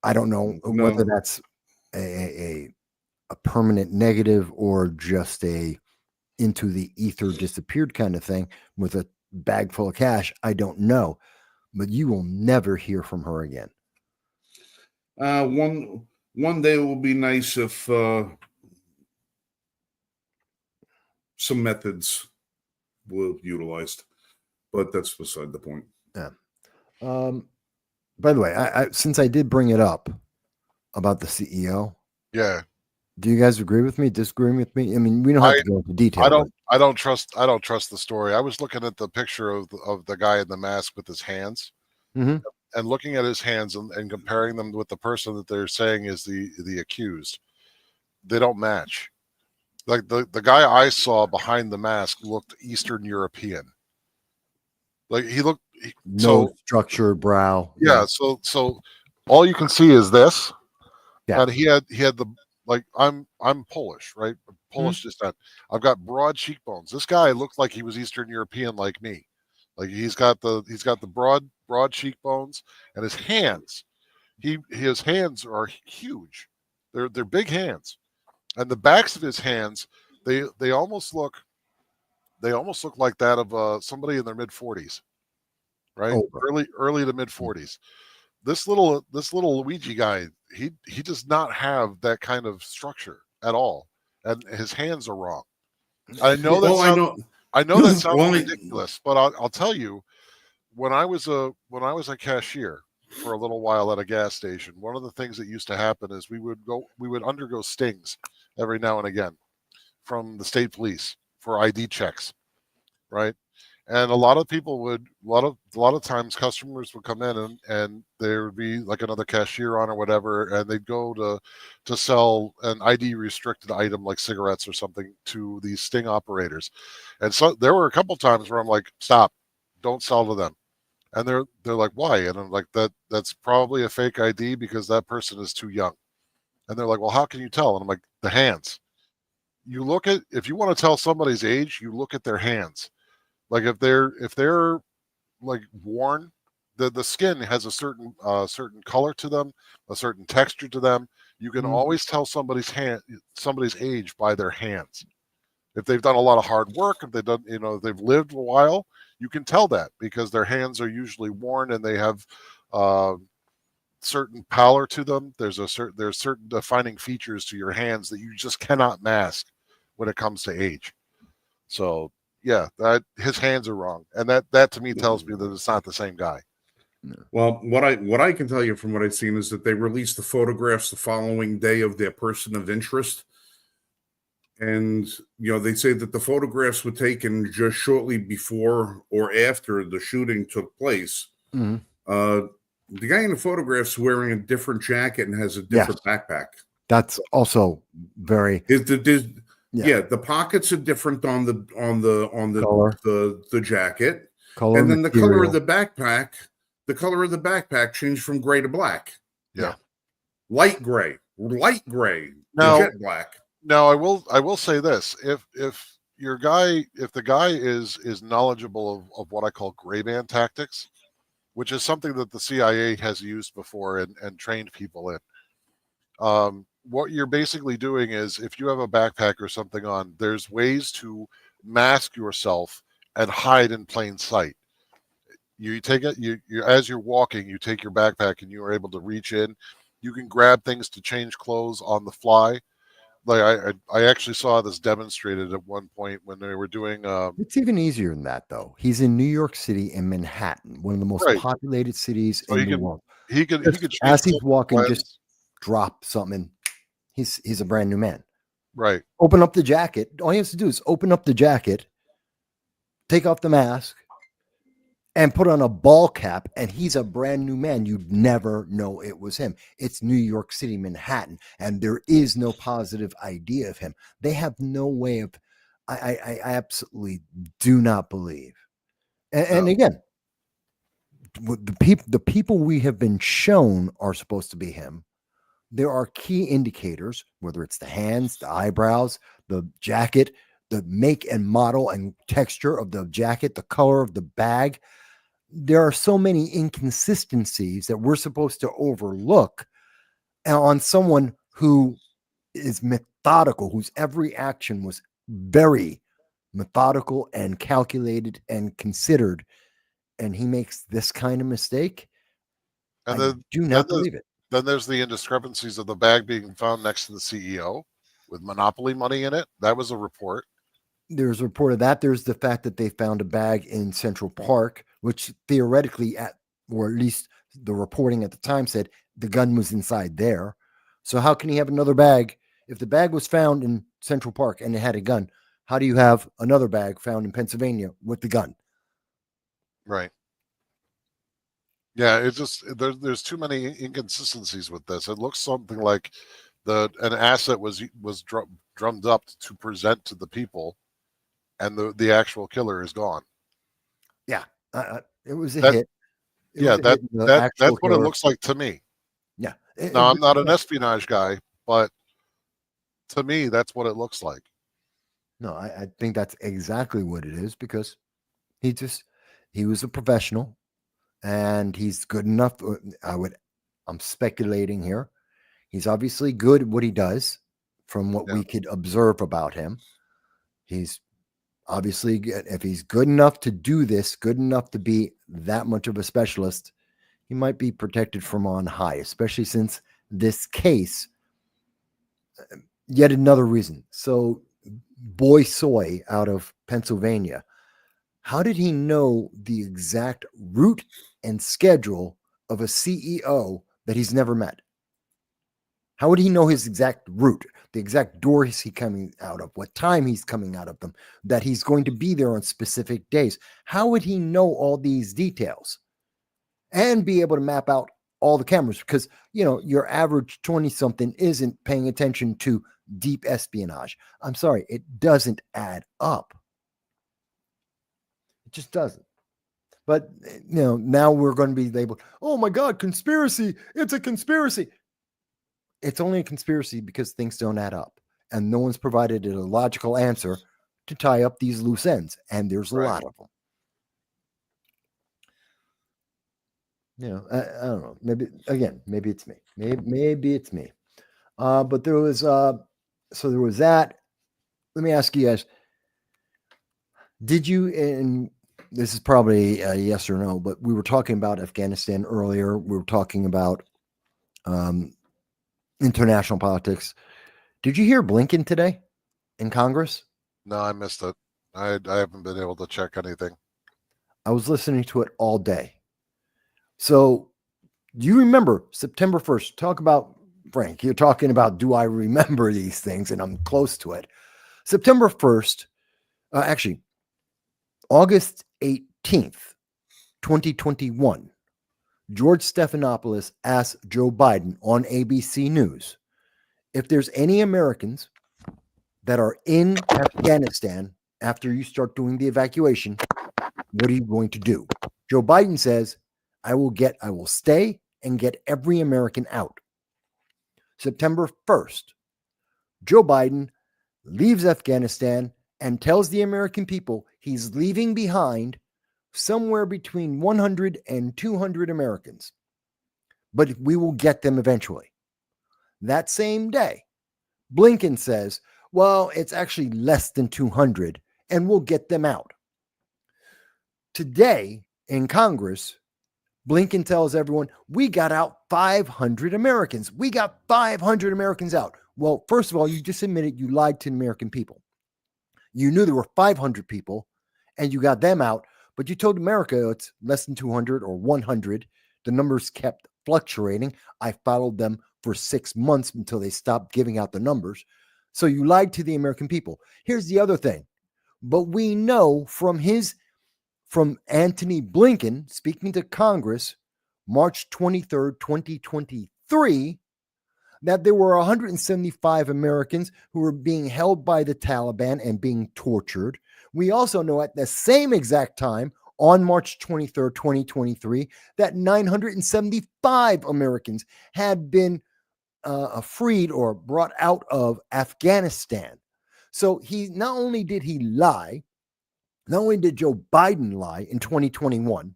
I don't know whether that's a permanent negative or just a into the ether disappeared kind of thing with a bag full of cash. I don't know, but you will never hear from her again. One day it will be nice if some methods were utilized. but that's beside the point. Yeah. By the way, since I did bring it up about the CEO, Yeah. do you guys agree with me? Disagree with me? I mean, we don't have to go into detail. I don't trust the story. I was looking at the picture of the guy in the mask with his hands, Mhm. and looking at his hands and comparing them with the person that they're saying is the accused. They don't match. Like the guy I saw behind the mask looked Eastern European. Like he looked No structured brow. yeah. So all you can see is this. Yeah. And he had the, like, I'm Polish, right? Polish descent. I've got broad cheekbones. This guy looked like he was Eastern European like me. Like he's got the broad cheekbones, and his hands. His hands are huge. They're big hands. And the backs of his hands, they almost look like that of somebody in their mid 40s, right? Over. Early to mid 40s. This little Luigi guy, he does not have that kind of structure at all, and his hands are wrong. I know that Well, I know that sounds Well, ridiculous, but I'll tell you, when I was a cashier for a little while at a gas station, one of the things that used to happen is we would undergo stings every now and again from the state police for ID checks, right? And a lot of people would a lot of times customers would come in and there would be like another cashier on or whatever, and they'd go to sell an ID restricted item like cigarettes or something to these sting operators. And so there were a couple times where I'm like, stop, don't sell to them. And they're like, why? And I'm like, that's probably a fake ID because that person is too young. And they're like, well, how can you tell? And I'm like, the hands. You look at, if you want to tell somebody's age, you look at their hands. Like if they're like worn, the skin has a certain color to them, a certain texture to them. You can always tell somebody's age by their hands. If they've done a lot of hard work, if they've done, they've lived a while, you can tell that because their hands are usually worn and they have certain pallor to them. There's certain defining features to your hands that you just cannot mask when it comes to age. So yeah, that his hands are wrong, and that to me tells me that it's not the same guy. Well, what I can tell you from what I've seen is that they released the photographs the following day of their person of interest, and they say that the photographs were taken just shortly before or after the shooting took place. Mhm. The guy in the photographs wearing a different jacket and has a different backpack. That's also very. The pockets are different on the Color. the jacket, Color and then the color of material. the color of the backpack changed from gray to black. Yeah. Light gray, Now, jet black. Now I will say this: if the guy is knowledgeable of what I call gray man tactics, which is something that the CIA has used before and trained people in. What you're basically doing is, if you have a backpack or something on, there's ways to mask yourself and hide in plain sight. You take it, you as you're walking, you take your backpack and you are able to reach in. You can grab things to change clothes on the fly. Like I actually saw this demonstrated at one point when they were doing. It's even easier than that, though. He's in New York City and Manhattan, one of the most Right. populated cities So in the world. He could As he's walking, lens. just drop something. He's a brand new man. Right. Open up the jacket. All he has to do is open up the jacket, take off the mask, and put on a ball cap, and he's a brand new man. You'd never know it was him. It's New York City, Manhattan, and there is no positive idea of him. They have no way of. I absolutely do not believe. And again, the people we have been shown are supposed to be him. There are key indicators, whether it's the hands, the eyebrows, the jacket, the make and model and texture of the jacket, the color of the bag. There are so many inconsistencies that we're supposed to overlook on someone who is methodical, whose every action was very methodical and calculated and considered, and he makes this kind of mistake. And I do not believe it. Then there's the indiscrepancies of the bag being found next to the CEO with monopoly money in it. That was a report. there's a report of that. There's the fact that they found a bag in Central Park, which theoretically, or at least the reporting at the time said the gun was inside there. So how can he have another bag? If the bag was found in Central Park and it had a gun, how do you have another bag found in Pennsylvania with the gun? Right. Yeah, it's just there's too many inconsistencies with this. It looks something like an asset was drummed up to present to the people, and the actual killer is gone. Yeah, it was a That hit. That's what it looks like to me. Yeah. Now, I'm not an espionage guy, but to me, that's what it looks like. No, I think that's exactly what it is, because he was a professional, and he's good enough. I'm speculating here. He's obviously good at what he does from what we could observe about him. He's obviously, if he's good enough to do this, good enough to be that much of a specialist, he might be protected from on high, especially since this case, yet another reason. So Boy Soy out of Pennsylvania, how did he know the exact route and schedule of a CEO that he's never met? How would he know his exact route, the exact doors he's coming out of, what time he's coming out of them, that he's going to be there on specific days? How would he know all these details and be able to map out all the cameras? Because, your average 20-something isn't paying attention to deep espionage. I'm sorry, it doesn't add up. It just doesn't. But, now we're going to be labeled, oh my God, conspiracy. It's a conspiracy. It's only a conspiracy because things don't add up, and no one's provided a logical answer to tie up these loose ends. And there's a lot of them. I don't know. Maybe it's me. Maybe it's me. But there was, there was that. Let me ask you guys, did you, and this is probably a yes or no, but we were talking about Afghanistan earlier. We were talking about, international politics. Did you hear Blinken today in Congress? No, I missed it. I haven't been able to check anything. I was listening to it all day. So, do you remember September 1st? Talk about, Frank, you're talking about, do I remember these things? And I'm close to it. September 1st, actually, August 18th, 2021. George Stephanopoulos asked Joe Biden on ABC News if there's any Americans that are in Afghanistan after you start doing the evacuation, what are you going to do? Joe Biden says, I will stay and get every American out. September 1st, Joe Biden leaves Afghanistan and tells the American people he's leaving behind somewhere between 100 and 200 Americans, but we will get them eventually. That same day, Blinken says, well, it's actually less than 200 and we'll get them out. Today in Congress, Blinken tells everyone, we got out 500 Americans. We got 500 Americans out. Well, first of all, you just admitted you lied to the American people. You knew there were 500 people and you got them out, but you told America it's less than 200 or 100. The numbers kept fluctuating. I followed them for 6 months until they stopped giving out the numbers. So you lied to the American people. Here's the other thing. But we know from Antony Blinken speaking to Congress, March 23rd, 2023, that there were 175 Americans who were being held by the Taliban and being tortured. We also know at the same exact time, on March 23rd, 2023, that 975 Americans had been freed or brought out of Afghanistan. So not only did he lie, not only did Joe Biden lie in 2021,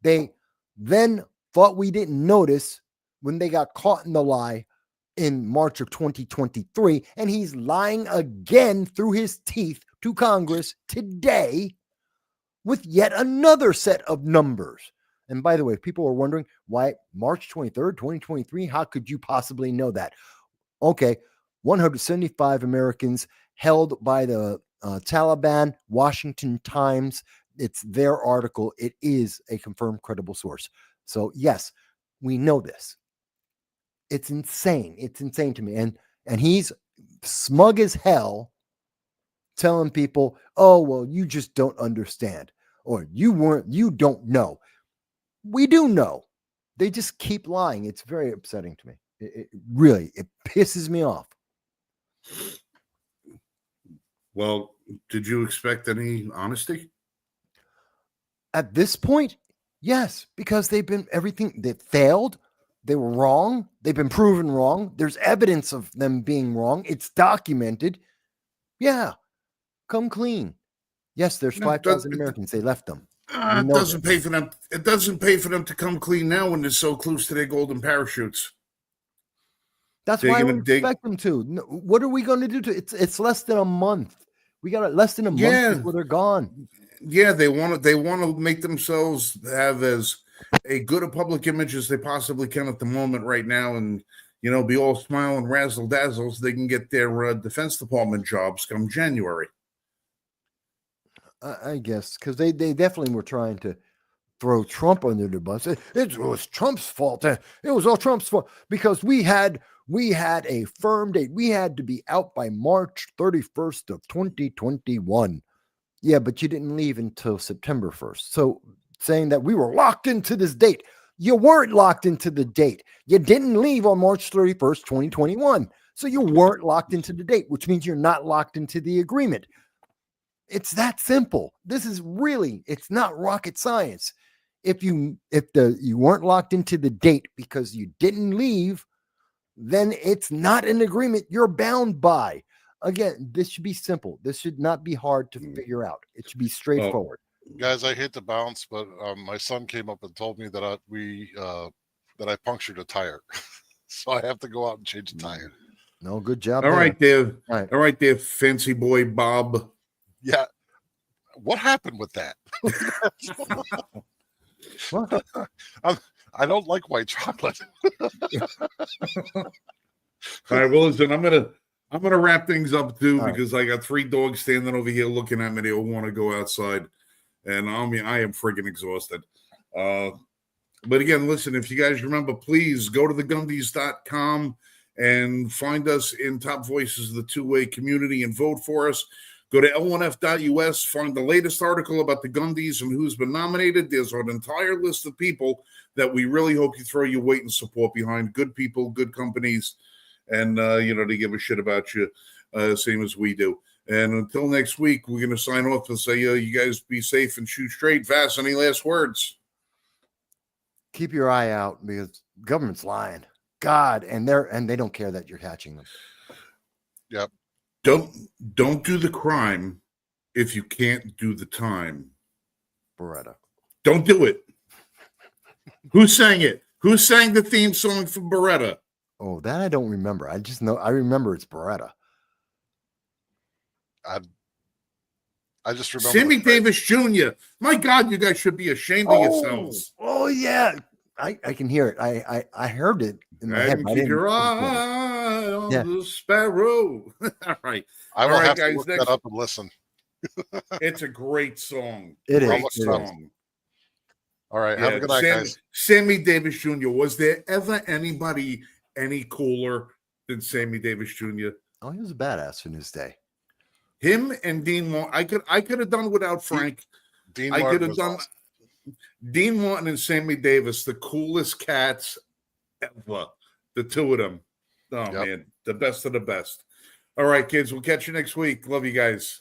they then thought we didn't notice when they got caught in the lie in March of 2023, and he's lying again through his teeth to Congress today with yet another set of numbers. And by the way, people are wondering why March 23rd, 2023, how could you possibly know that? Okay, 175 Americans held by the Taliban, Washington Times. It's their article. It is a confirmed credible source. So yes, we know this. It's insane. It's insane to me. And he's smug as hell telling people, oh, well, you just don't understand. Or you don't know. We do know. They just keep lying. It's very upsetting to me. It really pisses me off. Well, did you expect any honesty? At this point, yes, because they failed. They were wrong. They've been proven wrong. There's evidence of them being wrong. It's documented. Yeah, come clean. Yes, there's 5,000 Americans. They left them. It doesn't pay for them. It doesn't pay for them to come clean now when they're so close to their golden parachutes. That's why we expect them to. What are we going to do? It's less than a month. We got less than a month before they're gone. Yeah, they want to make themselves have as a good a public image as they possibly can at the moment right now, and be all smile and razzle dazzle so they can get their Defense Department jobs come January. I guess because they definitely were trying to throw Trump under the bus. It was Trump's fault. It was all Trump's fault because we had a firm date. We had to be out by March 31st of 2021. Yeah, but you didn't leave until September 1st. So saying that we were locked into this date, you weren't locked into the date. You didn't leave on March 31st, 2021. So you weren't locked into the date, which means you're not locked into the agreement. It's that simple. This is really, it's not rocket science. If you weren't locked into the date because you didn't leave, then it's not an agreement you're bound by. Again, this should be simple. This should not be hard to figure out. It should be straightforward. Guys, I hate to bounce, but my son came up and told me that I punctured a tire, so I have to go out and change the tire. No, good job. All right, Dave. All right, Dave. Fancy boy Bob. Yeah. What happened with that? What? I don't like white chocolate. All right, well, listen, I'm gonna wrap things up too because I got 3 dogs standing over here looking at me. They all want to go outside, and I am friggin' exhausted. But again, listen, if you guys remember, please go to thegundys.com and find us in Top Voices of the Two-Way community and vote for us. Go to L1F.us, find the latest article about the Gundys and who's been nominated. There's an entire list of people that we really hope you throw your weight and support behind. Good people, good companies, and, they give a shit about you, same as we do. And until next week, we're going to sign off and say, you guys be safe and shoot straight. Vass, any last words? Keep your eye out because government's lying. God, and they don't care that you're catching them. Yep. Don't do the crime if you can't do the time. Beretta. Don't do it. Who sang it? Who sang the theme song for Beretta? Oh, that I don't remember. I remember it's Beretta. I just remember Sammy Davis Jr. My God, you guys should be ashamed of yourselves. Oh yeah. I can hear it. I heard it in my head. Keep your eye on the sparrow. All right. I will have to look that up and listen. It's a great song. It is. Great song. All right. Have a good night, guys. Sammy Davis Jr. Was there ever anybody any cooler than Sammy Davis Jr.? Oh, he was a badass in his day. Him and Dean Martin. I could have done without Frank. I could have done awesome. Dean Martin and Sammy Davis, the coolest cats ever. The two of them. Oh, man. The best of the best. All right, kids. We'll catch you next week. Love you guys.